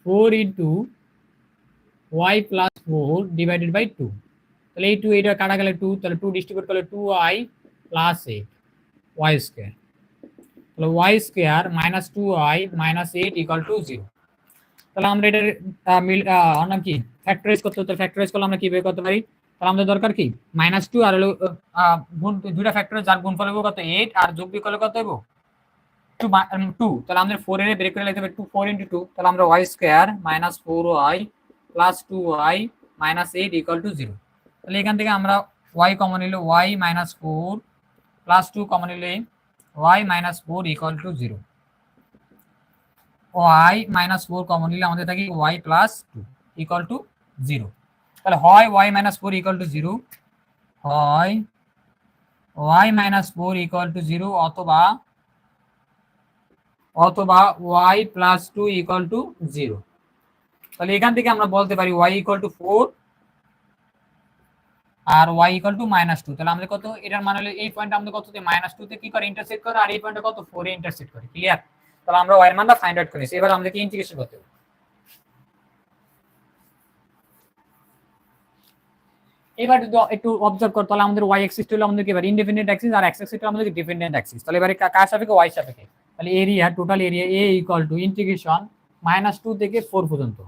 4 into y plus 4 divided by 2, তাহলে এই 2 এটা কাটা গেলে 2, তাহলে 2 ডিস্ট্রিবিউট করলে 2y প্লাস 8 y স্কয়ার, তাহলে y square minus 2y minus 8 equal two 0। তাহলে আমরা এটার নাম কি ফ্যাক্টরাইজ করতে হতো, ফ্যাক্টরাইজ করলে আমরা কি বের করতে পারি, তাহলে আমাদের দরকার কি -2 আর হলো গুণ দুইটা ফ্যাক্টরাইজ, যার গুণফল হবে কত 8 আর যোগ বিয়োগ করলে কত হবে 2, তাহলে আমাদের 4 এর বের করে লিখতে হবে 4 * 2, তাহলে আমরা y square minus 4y plus 2y minus 8 equal two 0। তাহলে এখান থেকে আমরা y কমন নিলে y মাইনাস 4 প্লাস 2 কমন নিলে y minus 4 equal two 0, y minus 4 common নিলে আমাদের থাকে y প্লাস 2 ইকুয়াল টু 0, তাহলে হয় y মাইনাস 4 ইকুয়াল টু 0, হয় y মাইনাস 4 ইকুয়াল টু 0, অথবা অথবা y প্লাস 2 ইকুয়াল টু 0। তাহলে এখান থেকে আমরা বলতে পারি y ইকুয়াল টু 4 আর y ইকুয়াল টু -2। তাহলে আমাদের কত, এটার মানে হলো এই পয়েন্ট আমাদের কত, -2 তে কি করে ইন্টারসেক্ট করে, আর এই পয়েন্টে কত 4 এ ইন্টারসেক্ট করে। ক্লিয়ার? তাহলে আমরা y এর মানটা ফাইন্ড আউট করেছি। এবার আমাদেরকে ইন্টিগ্রেশন করতে হবে। এবার যদি একটু অবজার্ভ করো, তাহলে আমাদের y অ্যাক্সিস হলো আমাদের এবার ইন্ডিপেন্ডেন্ট অ্যাক্সিস, আর x অ্যাক্সিস হলো আমাদের ডিপেন্ডেন্ট অ্যাক্সিস। তাহলে এবারে কার সাপেক্ষে, y সাপেক্ষে। তাহলে area, total area a equal to integration -2 থেকে 4 পর্যন্ত।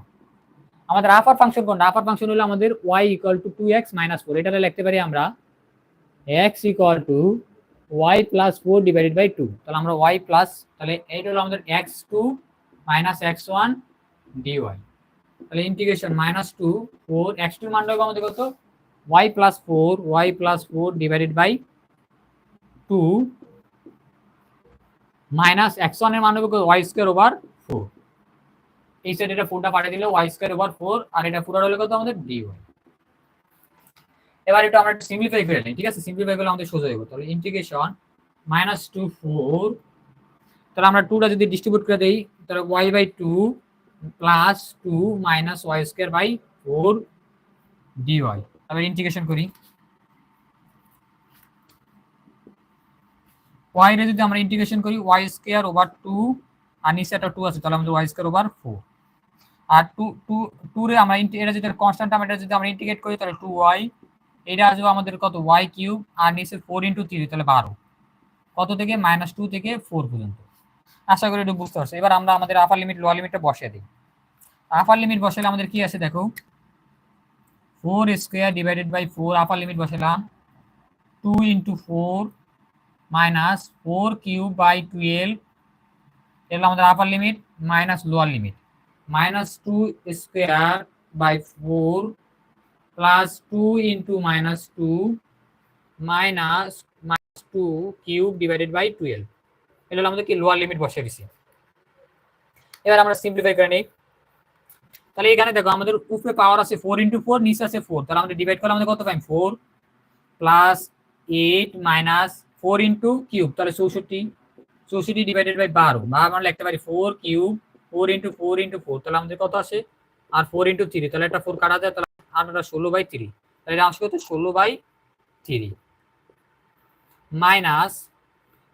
আমাদের আপার ফাংশন কোনটা? আপার ফাংশন হলো আমাদের y ইকুয়াল টু 2x - 4। এটা লিখতে পারি আমরা x equal to y plus 4 divided by 2। তাহলে আমরা y প্লাস, তাহলে এইটা হলো আমাদের x2 x1 dy। তাহলে ইন্টিগ্রেশন -2 4 x2 মান হবে আমাদের কত, y plus 4 divided by 2 minus x1 এর মান হবে y স্কয়ার ওভার 4। এই সাইডে এটা 4টা পাঠিয়ে দিলে y স্কয়ার ওভার 4, আর এটা পুরো হলো কত আমাদের dy। এবার এটা আমরা সিম্পলিফাই করে নিই, ঠিক আছে? সিম্পলিফাই করলে আমাদের সোজা হবে। তাহলে ইন্টিগ্রেশন -2 4, তাহলে আমরা 2টা যদি ডিস্ট্রিবিউট করে দেই, তাহলে y by 2 plus 2 minus y square by 4 dy। তাহলে ইন্টিগ্রেশন করি, y এর যদি আমরা ইন্টিগ্রেশন করি y স্কয়ার ওভার 2, আর নিচে একটা 2 আছে, তাহলে আমাদের y স্কয়ার ওভার 4। আর 2 রে আমরা এটা যদি কনস্ট্যান্ট টার্ম, এটা যদি আমরা ইন্টিগ্রেট করি তাহলে 2y, এটা আসবে আমাদের কত y কিউব, আর নিচে 4 × 3 তাহলে 12। কত থেকে, -2 থেকে 4 পর্যন্ত। আশা করি এটা বুঝতে পারছো। এবার আমরা আমাদের আপার লিমিট লোয়ার লিমিটটা বসিয়ে দিই। আপার লিমিট বসালে আমাদের কি আছে দেখো, 4 square divided by 4, upper limit বসালাম 2 × 4 মাইনাস 4 কিউব বাই 12, এটা আমাদের upper limit, minus lower limit -2 square by 4 plus 2 × -2 minus 2 cube divided by 12। এটা হলো আমাদের কি লোয়ার লিমিট বসিয়ে দিছি। এবার আমরা সিম্পলিফাই করে নেই। তাহলে এখানে দেখো আমাদের উপরে পাওয়ার আছে 4 × 4, নিচে আছে 4, তাহলে আমরা ডিভাইড করলে আমাদের কত পাই, 4 প্লাস 8 মাইনাস 4 × কিউব, তাহলে 64 ডিভাইডেড বাই 12, বা আমরা লিখতে পারি 4 কিউব 4 × 4 × 4, তাহলে আমাদের কত আসে, আর 4 × 3, তাহলে এটা 4 কাটা যায়, তাহলে আমরা 16/3, তাহলে এটা আসে কত, 16/3 মাইনাস,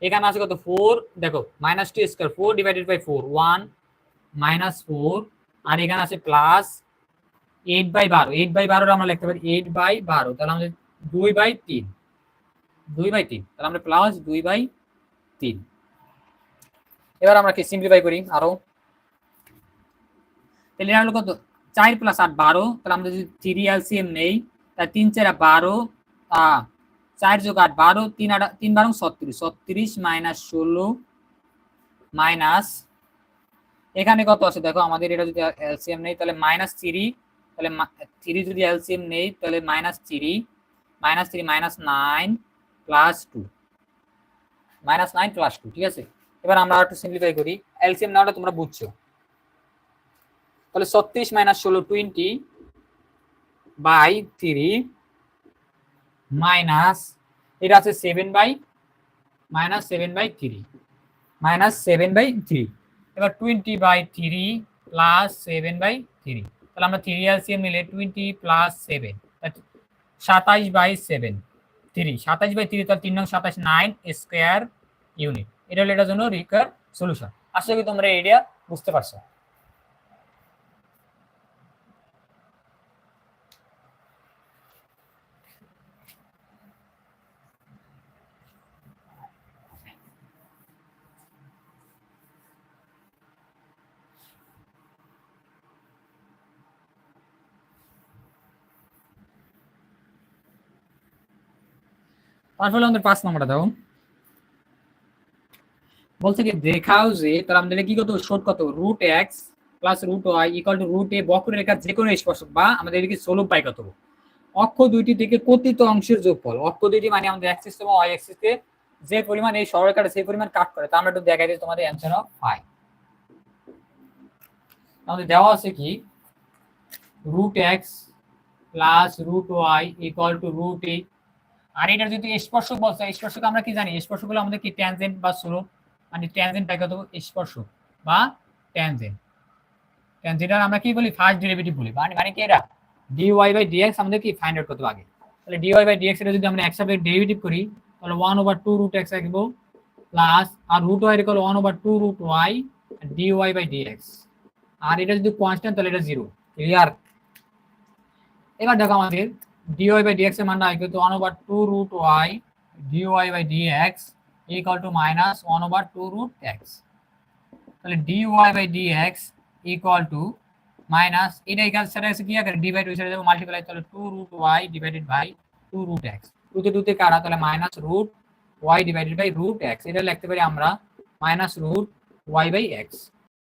এখানে আছে কত 4, দেখো -2 স্কয়ার 4 ডিভাইডেড বাই 4 1 -4, আর এখানে আছে প্লাস 8/12, 8/12 আমরা লিখতে পারি 8/12, তাহলে আমাদের 2/3, তাহলে আমরা প্লাস 2/3। এবার আমরা কি সিম্পলিফাই করি আরো, তাহলে এটা হলো কত, 4 + 8 12, তাহলে আমরা যদি 3 এলসিএম নেই, তাহলে 3 4 12, 4 + 8 12, 3 12 36, 36 - 16 মাইনাস, এখানে কত আছে দেখো আমাদের, এটা যদি এলসিএম নেই তাহলে -3, তাহলে 3 যদি এলসিএম নেই তাহলে -3 -9 প্লাস 2, -9 প্লাস 2, ঠিক আছে? এবার আমরা একটু সিম্পলিফাই করি, এলসিএম নাওটা তোমরা বুঝছো। তাহলে 36 - 16 20/3 মাইনাস, এটা আছে 7/3 -7/3। এবার 20/3 প্লাস 7/3, তাহলে আমরা 3 এলসিএম নিলে 20 প্লাস 7, 27/7, 27/3, তাহলে 3 নং 27, 9 স্কয়ার ইউনিট। এটা হলো এটার জন্য রিকার সলিউশন। আশা করি তোমরা এরিয়া বুঝতে পারছো। তারপরে আমাদের 5 নম্বরটা দাও, বলছে কি দেখাও যে, তাহলে আমাদের কি কত, শর্ট কত, √x plus √y equal two √a, বক্ররেখার যে কোনো স্পর্শক, বা আমাদের এদিকে স্লোপ পাই কত, অক্ষ দুইটি থেকে কতিত অংশের যোগফল। অক্ষ দুইটি মানে আমাদের অ্যাক্সিস এবং y অ্যাক্সিসকে যে পরিমাণ এই সরলরেখাটা সেই পরিমাণ কাট করে, তা আমরা একটু দেখাই দিই তোমাদের অ্যানসার অফ ফাই। আমাদের দেওয়া আছে কি, √x plus √y equal two √a, আর এটার যদি স্পর্শক বলছে, স্পর্শক আমরা কি জানি, স্পর্শক হলো আমাদের কি ট্যানজেন্ট বা স্লোপ, মানে ট্যানজেন্ট পাই কত স্পর্শক বা ট্যানজেন্ট। ট্যানজেন্টার আমরা কি বলি ফার্স্ট ডেরিভেটিভ বলি, মানে কি এটা dy বাই dx আমাদের কি ফাইন্ড আউট করতে হবে আগে। তাহলে dy বাই dx এটা যদি আমরা x এর ডেরিভেটিভ করি তাহলে 1/2 রুট x লিখব প্লাস আর root y equal 1/2 root y dy by dx, আর এটা যদি কনস্ট্যান্ট তাহলে এটা 0। ক্লিয়ার? এবার দেখো আমাদের dy বাই dx এর মানটা equal to 1/2 root y dy by dx equal to minus 1/2 root x। তাহলে dy by dx equal to minus এটা এখানে সেটা আছে কি আগে ডিভাইড হইছে যাব মাল্টিপ্লাই, তাহলে 2 root y divided by 2 root x, 2 তে 2 তে কাটা তাহলে minus root y divided by root x। এটা লিখতে পারি আমরা minus root y by x।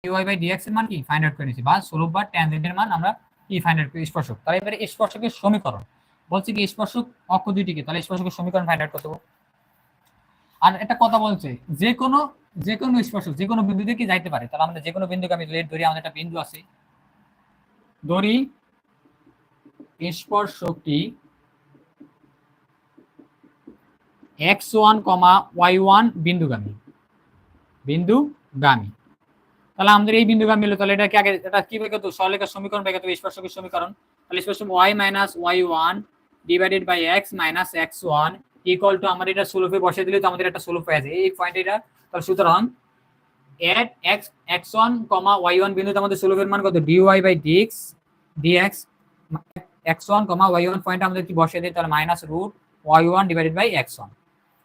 dy by dx এর মান কি ফাইন্ড আউট করে নিয়েছি, বা স্লোপ বা ট্যানজেন্টের মান আমরা কি ফাইন্ড আউট করি স্পর্শক। তাহলে এবারে স্পর্শকের সমীকরণ বলছে কি স্পর্শক অক্ষ দুইটিকে, তাহলে স্পর্শকের সমীকরণ ফাইন্ড আউট করতে হবে। আর একটা কথা বলছে যে কোনো স্পর্শক যে কোনো বিন্দুতে কি যাইতে পারে, তাহলে আমরা যে কোনো বিন্দুকে আমি ধরি আমাদের একটা বিন্দু আছে, ধরি স্পর্শকটি x1, y1 বিন্দুগামী। তাহলে আমাদের এই বিন্দুগামী হলো, তাহলে এটা কি আগে এটা কি পাই কত সরলরেখার সমীকরণ পাই কত স্পর্শকের সমীকরণ। তাহলে স্পর্শক y minus y1 divided by x minus x1 equal to আমাদের এটা স্লোপে বসিয়ে দিলে তো আমাদের একটা স্লোপ হয়ে যায় এই পয়েন্ট এটা। তাহলে সুতরাং এট x1, y1 বিন্দুতে আমাদের স্লোপের মান কত dy by dx x1, y1 point আমাদের কি বসিয়ে দেই, তাহলে minus root y1 divided by x1।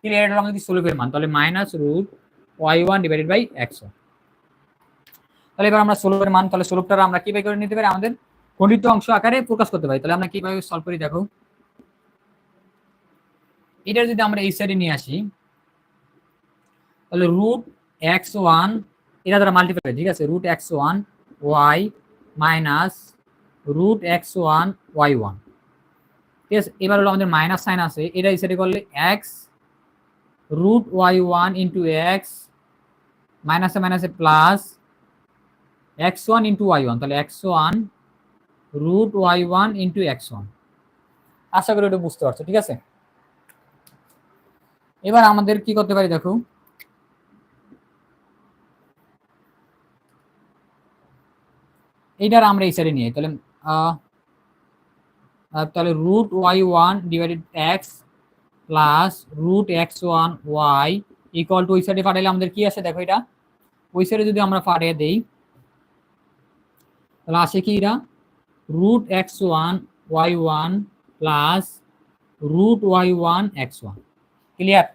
Clear? এটা আমাদের কি স্লোপের মান, তাহলে minus root y1 divided by x1। তাহলে এবার আমরা স্লোপের মান, তাহলে স্লোপটা আমরা কিভাবে করে নিতে পারি আমাদের খণ্ডিত অংশ আকারে প্রকাশ করতে পারি। তাহলে আমরা কিভাবে সলভ করি দেখো, এটা যদি আমরা এই সাইডে নিয়ে আসি তাহলে রুট x1 এটা দ্বারা মাল্টিপ্লাই, ঠিক আছে, root x1 y minus root x1 y1, ঠিক আছে। এবার হলো আমাদের মাইনাস সাইন আছে, এটা এই সাইডে করলে x root y1 into x মাইনাসে মাইনাসে প্লাস x1 ইন্টু y1, তাহলে x1 root y1 into x1। আশা করি এটা বুঝতে পারছো, ঠিক আছে। এবার আমাদের কি করতে পারি দেখো, এইটার আমরা এই সাইডে নিয়ে তাহলে root y1 divided x plus root x1 y equal to ওই সাইডে পাঠাইলে আমাদের কি আসে দেখো, এটা ওই সাইডে যদি আমরা পাঠিয়ে দেই তাহলে আসে কি এটা root x1 y1 plus root y1 x1। Clear?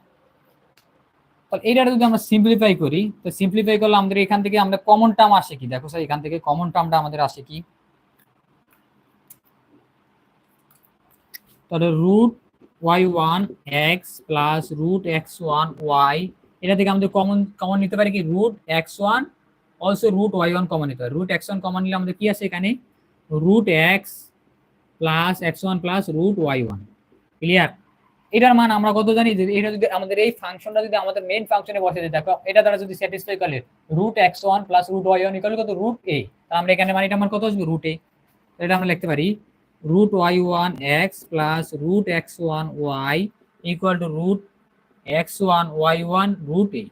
তাহলে এইটা যদি আমরা সিম্পলিফাই করি, তো সিম্পলিফাই করলে আমাদের এখান থেকে আমরা কমন টার্ম আসে কি দেখো স্যার, এখান থেকে কমন টার্মটা আমাদের আসে কি, তাহলে root y1 x plus root x1 y, এটা থেকে আমাদের কমন নিতে পারি কি root x1 also root y1 common নিতে পারি। রুট x1 কমন নিলে আমাদের কি আছে এখানে root x plus x1 plus root y1। Clear? এটার মান আমরা কত জানি, যে এটা যদি আমাদের এই ফাংশনটা যদি আমাদের মেইন ফাংশনে বসে দেয় দেখো, এটা দ্বারা যদি স্যাটিসফাই করলে root x1 plus root y1 equal কত রুট a, তাহলে আমরা এখানে মানে এটা মান কত আসবে রুট a। এটা আমরা লিখতে পারি root y1 x plus root x1 y equal to root x1 y1 root a।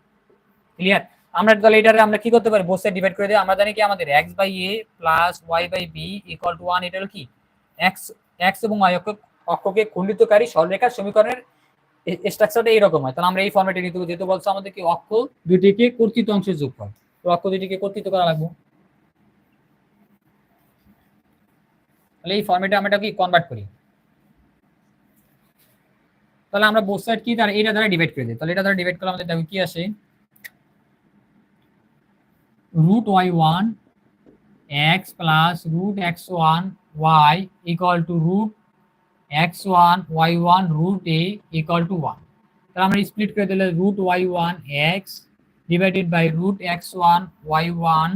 Clear? আমরা তাহলে এটারে আমরা কি করতে পারি, বোথ সাইড ডিভাইড করে দিই। আমরা জানি কি আমাদের x by a plus y by b equal to 1, এটা হলো কি x এবং y অক্ষকে খণ্ডিতকারী সরলরেখার সমীকরণের স্ট্রাকচারটা এইরকম হয়। তাহলে আমরা এই ফরম্যাটে নিতে যেহেতু বলছো আমাদের কি অক্ষ দুইটিকে কর্তৃত অংশের যোগফল, তো অক্ষ দুইটিকে কর্তৃত করা লাগবে। তাহলে এই ফরম্যাটে আমরা এটা কি কনভার্ট করি, তাহলে আমরা বোথ সাইড কি তার এটা দ্বারা ডিভাইড করে দিই। তাহলে এটা দ্বারা ডিভাইড করলে আমাদের দেখো কি আসে root y1 x plus root x1 y equal to root x1 y1 root a equal to 1। তাহলে আমরা স্প্লিট করে দিলে root y1 x divided by root x1 y1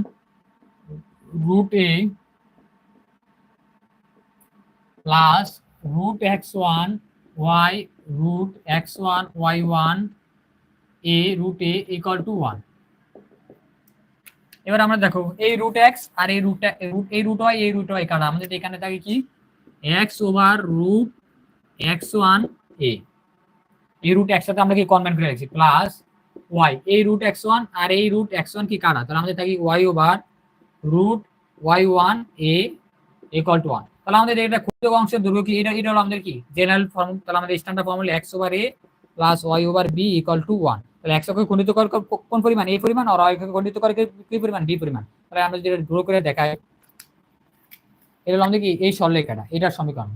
root a plus root x1 y root x1 y1 a root a equal to 1। এবার আমরা দেখো এই রুট x আর এই রুট y এই রুট y কাটা আমাদের এখানে থাকে কি x over root x1 a, এই রুট x সাথে আমরা কি কনভার্ট করে রাখছি প্লাস ওয়াই, এই রুট এক্স ওয়ান আর এই রুট এক্স ওয়ান কি কাটা, তাহলে আমাদের থাকি Y over root Y one A equal to one. তাহলে আমাদের এটা ক্ষুদ্র অংশের দৈর্ঘ্য কি, এটা হলো আমাদের কি জেনারেল ফর্ম। তাহলে আমাদের স্ট্যান্ডার্ড ফর্ম হলো X over A plus Y over B equal to one. তাহলে এক্স কে খণ্ডিত করে কোন পরিমাণ, এই পরিমাণ, আর ওয়াই কে খণ্ডিত করে কি পরিমাণ, বি পরিমাণ। তাহলে আমরা যদি ড্র করে দেখাই, এটা হলো আমাদের কি এই সরলরেখাটা, এটার সমীকরণ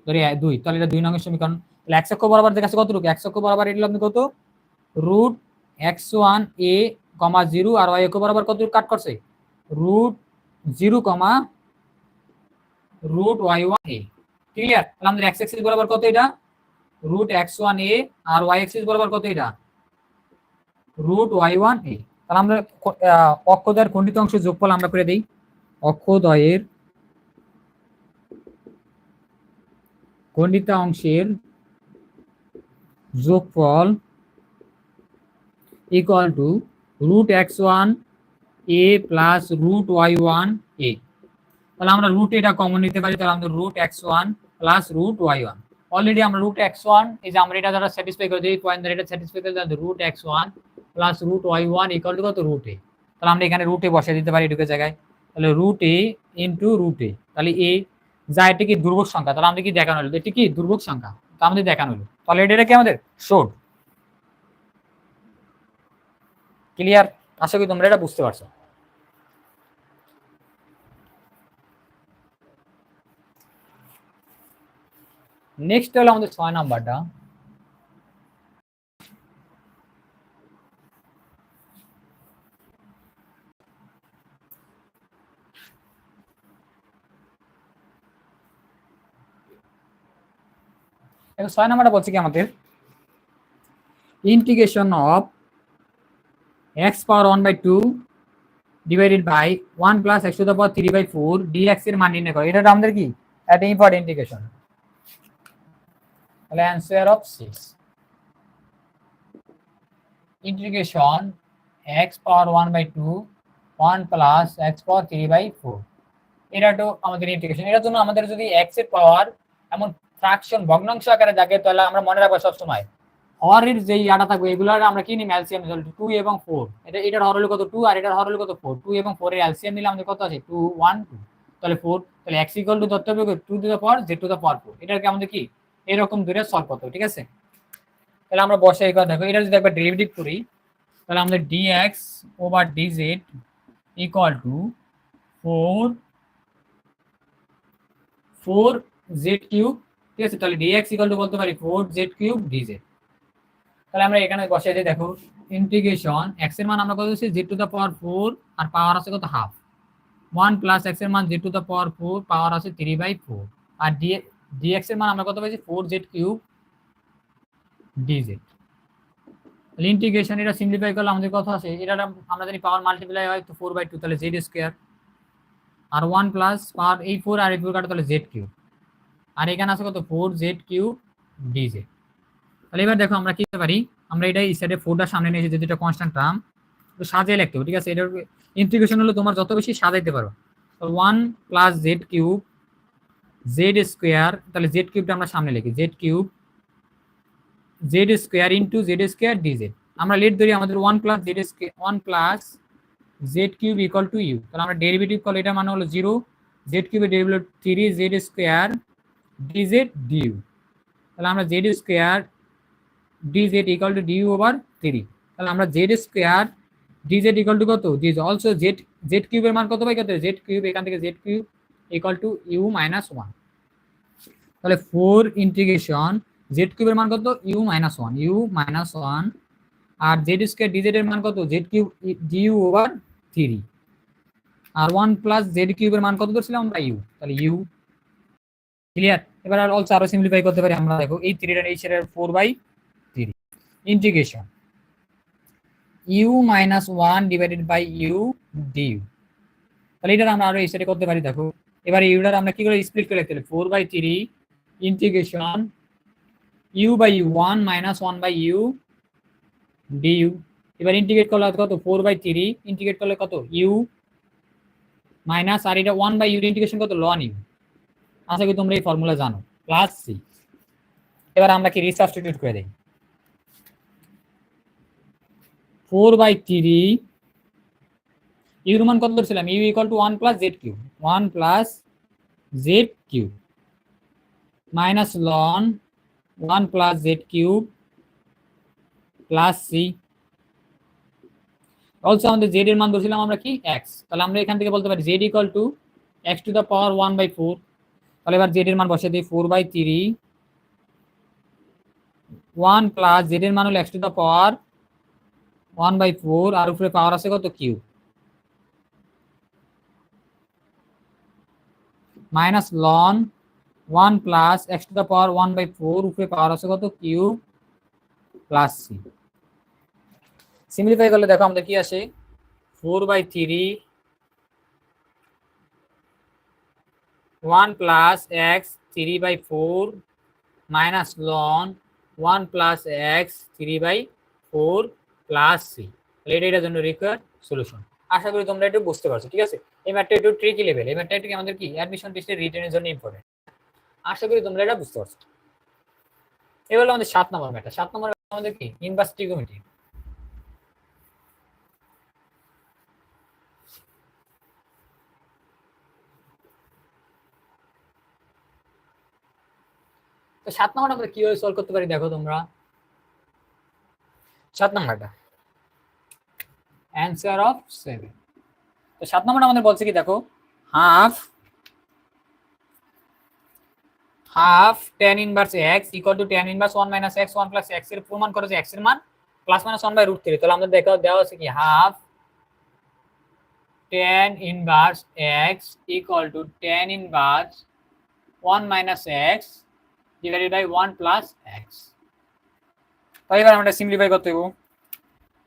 ধরি 2, তাহলে এটা 2 নং সমীকরণ। তাহলে এক্স অক্ষ বরাবর দেখাচ্ছে কতটুকু, এক্স অক্ষ বরাবর এটা হলো কত, root x one a comma 0, আর ওয়াই অক্ষ বরাবর কতটুকু কাট করছে, root 0 comma root Y one a. Clear? তাহলে আমাদের এক্স এক্সিস বরাবর কত, এটা রুট এক্স ওয়ান এ, আর ওয়াই এক্সিস বরাবর কত, এটা রুট ওয়াই ওয়ান এ। তাহলে আমরা অক্ষদ্বয়ের খণ্ডিত অংশের যোগফল আমরা করে দেই, অক্ষদ্বয়ের খণ্ডিত অংশের যোগফল equal to root x one a plus root Y one a. তাহলে আমরা রুট এটা কমন নিতে পারি, তাহলে আমাদের root x one plus root Y one. Already আমরা রুট এক্স ওয়ান, এই যে আমরা এটা যারা স্যাটিসফাই করে দিই পয়েন্ট দ্বারা এটা স্যাটিসফাই করে দিই, root x one plus root Y one equal to কত, রুট এ। তাহলে আমরা এখানে রুট এ বসিয়ে দিতে পারি এটুকু জায়গায়, তাহলে root A into root A. তাহলে এ যা, এটা কি দুর্ভুজ সংখ্যা, তাহলে আমাদের কি দেখানো হলো, এটি কি দুর্ভুজ সংখ্যা, তা আমাদের দেখানো হলো। তাহলে এটা কি আমাদের শর্ট। ক্লিয়ার? আশা করি তোমরা এটা বুঝতে পারছো। নেক্সট হলো আমাদের 6 নাম্বারটা। এখন 6 নাম্বারটা বলছে কি আমাদের, integration of x power 1/2 divided by 1 plus x to the power 3/4 dx এর মান নির্ণয় করো। এটা আমাদের কি একটা ইম্পর্টেন্ট ইন্টিগ্রেশন। তাহলে answer of 6, integration x power 1/2 1 plus x power 3/4, এটা তো আমাদের ইন্টিগ্রেশন। এটার জন্য আমাদের যদি এক্স এর পাওয়ার এমন ফ্র্যাকশন ভগ্নাংশ আকারে থাকে, তাহলে আমরা মনে রাখবো সবসময় হরের যেই আটা থাকবে এগুলোর আমরা কি নিম, এলসিএম 2 এবং 4। এটার হর হলো কত 2, আর এটার হর হলো কত 4। 2 এবং 4 এর এলসিএম নিলে আমাদের কত আছে 2 1 2, তাহলে 4। তাহলে x ইকুয়াল টু ধরতে হবে 2 two the power z two the power 4। এটাকে আমাদের কি এরকম ধরে সলভ করতে হবে, ঠিক আছে? তাহলে আমরা বসে এই কথা দেখো, এটা যদি একবার ডেরিভেটিভ করি, তাহলে আমাদের dx over dz equal to 4z cube, ঠিক আছে? তাহলে dx ইকুয়াল টু বলতে পারি 4z কিউব dz। তাহলে আমরা এখানে বসিয়ে দিই, দেখো ইন্টিগ্রেশন x এর মান আমরা কত দিচ্ছি z টু দা পাওয়ার 4, আর পাওয়ার আছে কত হাফ, 1 প্লাস x এর মান z টু দা পাওয়ার 4, পাওয়ার আছে 3/4, আর dx এর মান আমরা কত পাইছি 4z কিউব dz। তাহলে ইন্টিগ্রেশন এটা সিম্পলিফাই করলে আমাদের কত আছে, এটা আমরা জানি পাওয়ার মাল্টিপ্লাই হয় তো 4/2, তাহলে z স্কয়ার, আর 1 প্লাস পাওয়ার এই 4 আর এই 4 কাটা, তাহলে z কিউব, আর এখানে আছে কত 4z কিউব dz। তাহলে এবার দেখো আমরা কি করতে পারি, আমরা এটা এই সাইডে 4টা সামনে নিয়ে এসে যদি এটা কনস্ট্যান্ট টার্ম তো সাজিয়ে লিখতে হবে, ঠিক আছে? এটার ইন্টিগ্রেশন হলো তোমার যত বেশি সাজাইতে পারো। তো 1 plus z cube z square, তাহলে জেড কিউবটা আমরা সামনে লিখি, z cube z square into z square d z. আমরা লেট ধরি আমাদের 1 plus z square 1 plus z cube equal to u. তাহলে আমরা ডেরিভেটিভ করলে এটা মানে হলো 0, জেড কিউবের derivative 3 z square d z d u. তাহলে আমরা z square dz equal to du over 3। তাহলে আমরা z square dz equal to কত, dz অলসো z কিউবের মান কত পাই, কত z কিউব, এখান থেকে z cube equal to u minus 1। তাহলে 4 ইন্টিগ্রেশন z কিউবের মান কত u minus 1, u minus 1, আর z স্কয়ার dz এর মান কত z কিউব du over 3, আর 1 প্লাস z কিউবের মান কত ধরছিলাম আমরা u, তাহলে u। ক্লিয়ার? এবার আর অলসো আরো সিম্পলিফাই করতে পারি আমরা, দেখো এই 3 এর এই শেয়ারের 4/3 integration u minus 1 divided by u du। তাহলে এটা আমরা আরো এই সাইডে করতে পারি, দেখো এবার ইউটার আমরা কি করে স্প্লিট করে লিখতে পারি, 4/3 integration u by u 1 minus 1 by u du। এবার ইন্টিগ্রেট করলে কত 4/3 ইন্টিগ্রেট করলে কত u মাইনাস, আর এটা 1 বাই u ইন্টিগ্রেশন কত ln u। আশা করি তোমরা এই ফর্মুলা জানো, প্লাস c। এবার আমরা কি রিসাবস্টিটিউট করে দেই, 4/3 ইউর মান কত ধরছিলাম, u equal to 1 plus z cube, 1 plus z cube minus ln 1 plus z cube plus c. Also আমাদের জেড এর মান ধরছিলাম আমরা কি এক্স, তাহলে আমরা এখান থেকে বলতে পারি Z equal to x to the পাওয়ার 1/4। তাহলে এবার জেড এর মান বসিয়ে দিই 4/3 1 প্লাস জেড এর মান হলো এক্স টু দ্য পাওয়ার 1/4 আর উপরে পাওয়ার আছে কত cube minus ln 1 plus x to the পাওয়ার 1/4 উপরে পাওয়ার আছে কত কিউব প্লাস সি। সিম্পলিফাই করলে দেখো আমাদের কি আসে 4/3 1 plus x 3/4 minus ln 1 plus x 3/4 plus c. এটার জন্য রিকোয়ার্ড সলিউশন। আশা করি তোমরা একটু বুঝতে পারছো, ঠিক আছে। এই ম্যাথটা একটু ট্রিকি লেভেল, এই ম্যাথটা একটু আমাদের কি অ্যাডমিশন টেস্টে রিটেনের জন্য ইম্পর্টেন্ট। আশা করি তোমরা এটা বুঝতে পারছো। এবার হলো আমাদের 7 নম্বর ম্যাথটা। 7 নম্বর আমাদের কি ইনভার্স ট্রিগোনোমেট্রি। তো 7 নম্বরটা আমরা কিভাবে সলভ করতে পারি দেখো তোমরা। 7 নম্বরটা অ্যান্সার অফ 7। তো 7 নম্বরটা আমাদের বলছে কি দেখো half tan inverse x equal to tan inverse 1 minus x 1 plus x এর প্রমাণ করে যে x এর মান প্লাস মাইনাস 1/√3। তাহলে আমাদের দেওয়া আছে কি half tan inverse x equal to tan inverse 1 minus x divided by 1 plus x। তো এবার আমরা সিম্পলিফাই করতে হবে।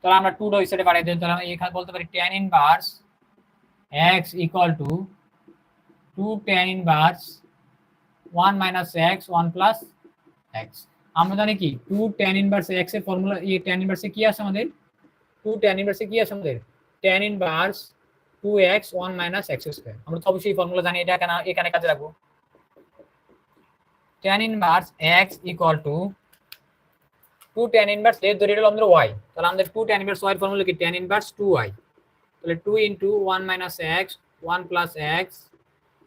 তাহলে আমরা 2 ওই সাইডে বাড়াই দেব। তাহলে আমরা এখানে বলতে পারি tan inverse x equal to 2 tan inverse 1 minus x 1 plus x। আমরা জানি কি 2 tan ইনভার্স x এর ফর্মুলা, এই tan ইনভার্সে কি আছে আমাদের 2 tan ইনভার্সে কি আছে আমাদের tan inverse 2x 1 minus x square. আমরা তো অবশ্যই ফর্মুলা জানি, এটা এখানে কাজে রাখবো। tan inverse x equal to 2 tan inverse এর ধরে নিলাম আমরা y। তাহলে আমাদের 2 tan ইনভার্স y এর ফর্মুলা কি tan ইনভার্স 2y। তাহলে 2 into 1 minus x 1 plus x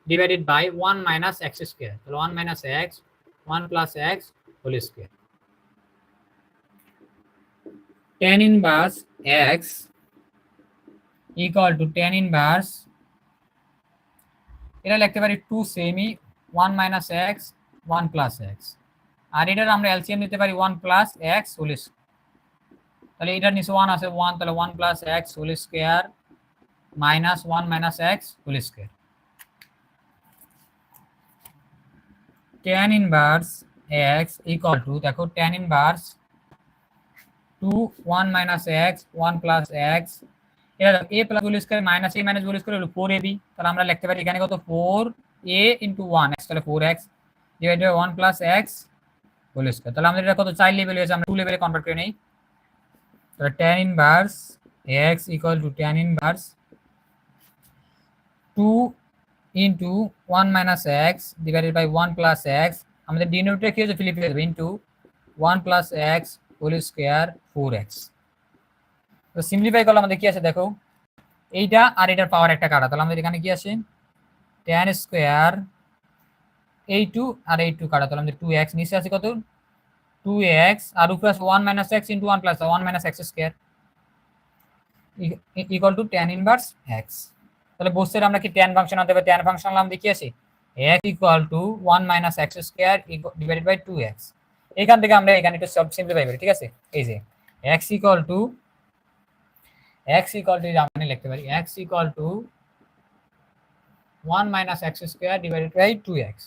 divided by 1 minus x square. তাহলে 1 minus x 1 plus x whole square. tan inverse x equal to tan inverse, এটা লিখতে পারি 2 semi 1 minus x 1 plus x, আর এটার আমরা এলসিএম নিতে পারি 1 প্লাস x হোল স্কয়ার। তাহলে এটার নিচে 1 আছে 1, তাহলে 1 plus x whole square minus 1 minus x whole square. tan inverse x equal to দেখো tan inverse 2 1 minus x 1 plus x, এটা a plus whole square minus a minus whole square হলো 4ab। তাহলে আমরা লিখতে পারি এখানে কত 4a ইনটু 1x, তাহলে 4x divided by 1 plus x whole square. তাহলে আমাদের এটা কত 4 লেভেল হয়েছে, আমরা 2 লেভেলে কনভার্ট করে নেই। তাহলে tan inverse x equal to tan inverse 2 into 1 minus x divided by 1 plus x, আমাদের ডিনোমিনেটর কি হচ্ছে ফ্লিপ হয়ে যাবে into 1 plus x whole square 4x। তো সিম্পলিফাই করলে আমাদের কি আছে দেখো এইটা আর এটার পাওয়ার একটা কাটা। তাহলে আমাদের এখানে কি আছে tan স্কয়ার a2 আর a2 কাটা। তাহলে আমাদের 2x নিচে আছে কত 2x আর উপরে আছে 1 minus x into 1 plus 1 minus x square equal to tan inverse x। তাহলে বসে আমরা কি tan ফাংশন আনতে পারি, tan ফাংশন নাম দেখি আছে x equal to 1 minus x square divided by 2x। এখান থেকে আমরা এখানে একটু সব সিম্পলিফাই করি, ঠিক আছে। এই যে x ইকুয়াল টু আমরা লিখতে পারি x equal to 1 minus x square divided by 2x।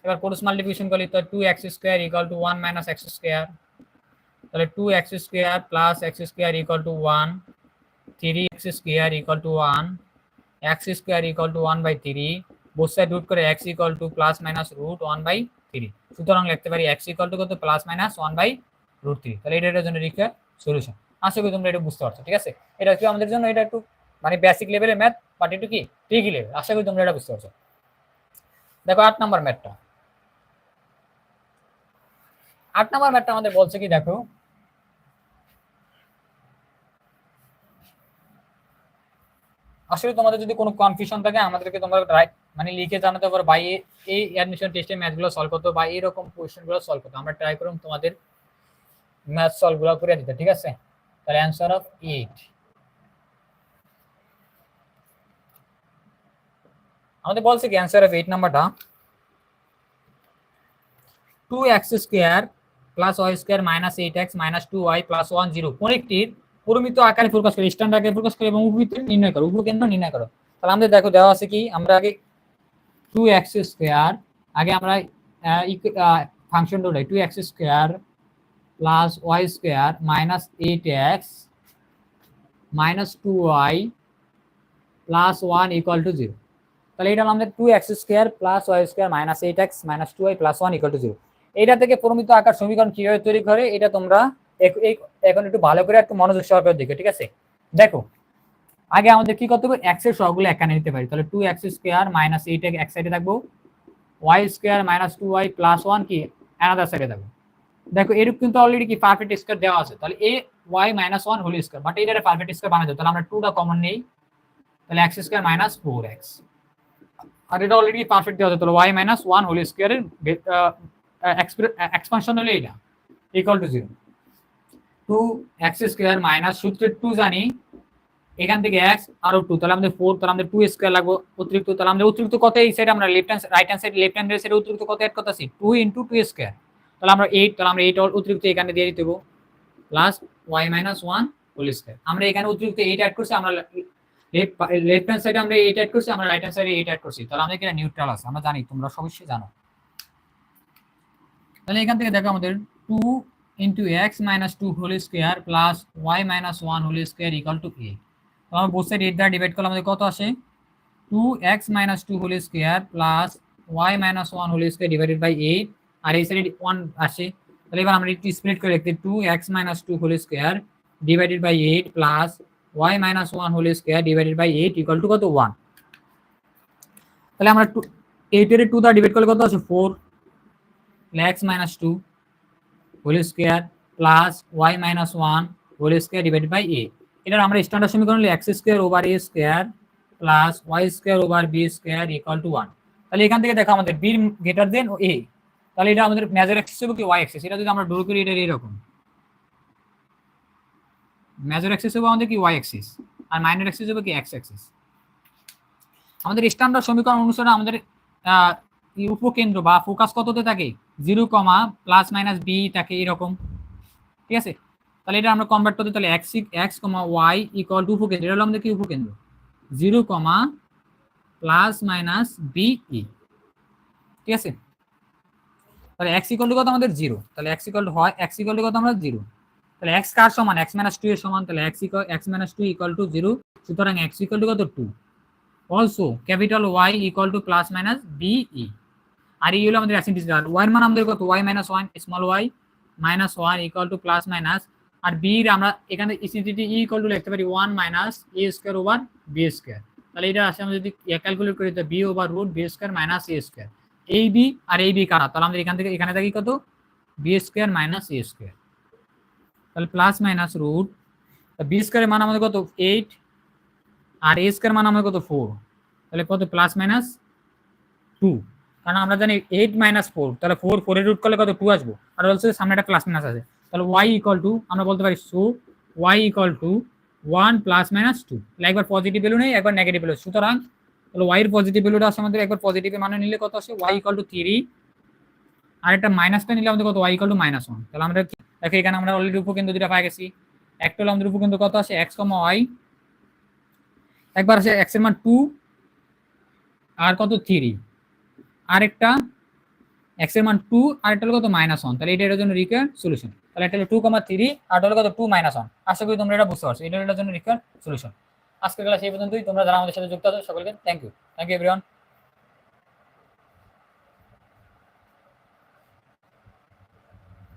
এবার ক্রস মাল্টিপ্লিকেশন করলে তো 2x square equal to 1 minus x square, তাহলে 2x square plus x square equal to 1, 3x square equal to 1, x square equal to 1/3, both side root করে x equal to plus minus root 1/3। সুতরাং লিখতে পারি x ইকুয়াল টু কত প্লাস মাইনাস 1/√3। তাহলে এটার জন্য রিকোয়ার সলিউশন। আশা করি তোমরা এটা বুঝতে পারছো, ঠিক আছে। এটা কি আমাদের জন্য এটা একটু মানে বেসিক লেভেলের ম্যাথ, বাট একটু কি ট্রিকি লেভেল। আশা করি তোমরা এটা বুঝতে পারছো। দেখো 8 নাম্বার ম্যাথটা, 8 নাম্বার ম্যাথটা আমাদের বলছে কি দেখো আসলে তোমাদের যদি কোনো কনফিউশন থাকে আমাদেরকে তোমরা রাইট মানে লিখে জানাতে পারো, ভাই এই অ্যাডমিশন টেস্টের ম্যাথগুলো সলভ করতে বা এইরকম কোয়েশ্চেনগুলো সলভ করতে, আমরা ট্রাই করব তোমাদের ম্যাথ সলভগুলো করে দিতে, ঠিক আছে? তাহলে অ্যান্সার অফ 8 আমাদের বলছে কি অ্যান্সার অফ 8 নাম্বারটা 2x square plus y square minus 8x minus 2y plus 1 0 কোনটির পরিমিত আকারে প্রকাশ করে, স্ট্যান্ডার্ড আকারে প্রকাশ করে এবং উপবৃত্ত নির্ণয় করো, উপকেন্দ্র নির্ণয় করো। তাহলে আমাদের দেখো দেওয়া আছে কি, আমরা আগে 2x স্কয়ার আগে আমরা ফাংশনটা উঠাই, 2x square plus y square minus 8x minus 2y plus 1 equal two 0। তাহলে এটা আমাদের 2x square plus y square minus 8x minus 2y plus 1 equal two 0। এটা থেকে প্রমিত আকার সমীকরণ কিভাবে তৈরি করে এটা তোমরা এখন একটু ভালো করে একটু মনোযোগ সহকারে দেখো, ঠিক আছে? দেখো আগে আমাদের কি করতে হবে, x এর সহগগুলো এখানে নিতে পারি। তাহলে 2x স্কয়ার মাইনাস 8x এক সাইডে থাকবো, y square minus 2y plus 1 কি অ্যানাদার সাইডে থাকবে। দেখো এরকম কিন্তু অলরেডি কি পারফেক্ট স্কয়ার দেওয়া আছে, তাহলে a y minus 1 whole square, but এইটারে পারফেক্ট স্কয়ার বানাই দাও। তাহলে আমরা 2টা কমন নেই, তাহলে x স্কয়ার মাইনাস 4x, আর এটা অলরেডি পারফেক্ট দেওয়া আছে। তাহলে y মাইনাস 1 হোল স্কয়ারের এক্সপানশন হলো এটা equal to 0। 2x square minus সূত্রের 2 জানি, এখান থেকে x আরো 2, তাহলে আমাদের 4, তাহলে আমাদের 2 স্কয়ার লাগবে অতিরিক্ত। তাহলে আমাদের অতিরিক্ত কত এই সাইডে আমরা left hand right hand side left hand সাইডে অতিরিক্ত কত এড করতেছি 2 ইনটু 2 স্কয়ার, তাহলে আমরা 8, তাহলে আমরা 8 অতিরিক্ত এখানে দিয়ে দিতে দেব plus y minus 1 whole square. আমরা এখানে অতিরিক্ত 8 অ্যাড করছি, আমরা লেফট হ্যান্ড সাইডে আমরা 8 অ্যাড করছি, আমরা রাইট হ্যান্ড সাইডে 8 অ্যাড করছি, তাহলে আমাদের এখানে নিউট্রাল আছে, আমরা জানি তোমরা অবশ্যই জানো। তাহলে এখান থেকে দেখো আমাদের 2 into x minus 2 whole square plus y minus 1 whole square equal to 8। আমরা বোথ সাইড 8 দ্বারা ডিভাইড করলে আমাদের কত আসে, 2x minus 2 whole square plus y minus 1 whole square divided by 8, আর এই সাইডে 1 আসে। তাহলে এবার আমরা একটু স্প্লিট করে লিখতে 2x minus 2 whole square divided by 8 plus y minus 1 whole square divided by 8 equal to কত 1। তাহলে আমরা 8 এর 2 দ্বারা ডিভাইড করলে কত আসে 4, x minus 2 whole square plus y minus 1 whole square divided by 8। এটার আমরা স্ট্যান্ডার্ড সমীকরণ হলো x square over a square plus y square over b square equal to 1। তাহলে এখান থেকে দেখো আমাদের b গ্রেটার দেন a, তাহলে এটা আমাদের মেজর অ্যাক্সিস হবে কি y অ্যাক্সিস। এটা যদি আমরা ড্র করি এটা এরকম, মেজর অ্যাক্সিস হবে আমাদের কি y অ্যাক্সিস, আর মাইনর অ্যাক্সিস হবে কি x অ্যাক্সিস। আমাদের স্ট্যান্ডার্ড সমীকরণ অনুসারে আমাদের উপকেন্দ্র বা ফোকাস কততে থাকে 0, প্লাস মাইনাস b থাকে এরকম, ঠিক আছে? তাহলে এটা আমরা কনভার্ট করতে, তাহলে x, y ইকুয়াল টু উপকেন্দ্র, এটা হলো আমাদের কি উপকেন্দ্র 0, প্লাস মাইনাস বি ই, ঠিক আছে? তাহলে x ইকুয়াল টু কত আমাদের 0, তাহলে x ইকুয়াল টু হয় x ইকুয়াল টু কত আমরা 0, তাহলে x কার সমান x মাইনাস 2 এর সমান, তাহলে x মাইনাস 2 ইকুয়াল টু 0, সুতরাং x ইকুয়াল টু কত 2। Also capital Y equal to plus minus b e, আর এই হলো আমাদের অ্যাসিডিটি, আর y এর মান আমাদের কত y minus 1 small y minus 1 equal to plus minus, আর b এর আমরা এখানে অ্যাসিডিটি ই ইকুয়াল টু লিখতে পারি 1 minus a square over b square. তাহলে এটা আসলে আমরা যদি ক্যালকুলেট করি তো b over root b square minus a square. এই b আর এই b কাটা, তাহলে আমাদের এখান থেকে এখানে থাকি কত b square minus a square, তাহলে প্লাস মাইনাস রুট b স্কয়ারের মান আমাদের কত 8, আর a স্কয়ার মান আমাদের কত 4, তাহলে কত প্লাস মাইনাস 2, কারণ আমরা জানি 8 মাইনাস 4, তাহলে 4 এর রুট করলে কত 2 আসবো, আর অলসো সামনে একটা প্লাস মাইনাস আছে, তাহলে y ইকুয়াল টু আমরা বলতে পারি so y equal to 1 plus minus 2, তাহলে একবার পজিটিভ ভ্যালু নেই একবার নেগেটিভ ভ্যালু, সুতরাং তাহলে y এর পজিটিভ ভ্যালুটা আসে আমাদের একবার পজিটিভের মানে নিলে কত আসে y ইকুয়াল টু 3, আর একটা মাইনাসটা নিলে আমাদের কত y ইকুয়াল টু মাইনাস 1। তাহলে আমরা দেখো এখানে আমরা অলরেডি উপকেন্দ্র দুটো পেয়ে গেছি, একটা হলো আমাদের উপকেন্দ্র কত আসে x, y, একবার আসে x এর মান 2 আর কত 3, আরেকটা x এর মান 2 আর এটা হলো কত -1, তাহলে এটার জন্য রিকোয়ার্ড সলিউশন। তাহলে এটা হলো 2, 3 আর এটা হলো কত 2 -1। আশা করি তোমরা এটা বুঝতে পারছো, এটার জন্য রিকোয়ার্ড সলিউশন। আজকের ক্লাস এই পর্যন্তই। তোমরা যারা আমাদের সাথে যুক্ত আছো সকলকে থ্যাংক ইউ এভরিওয়ান।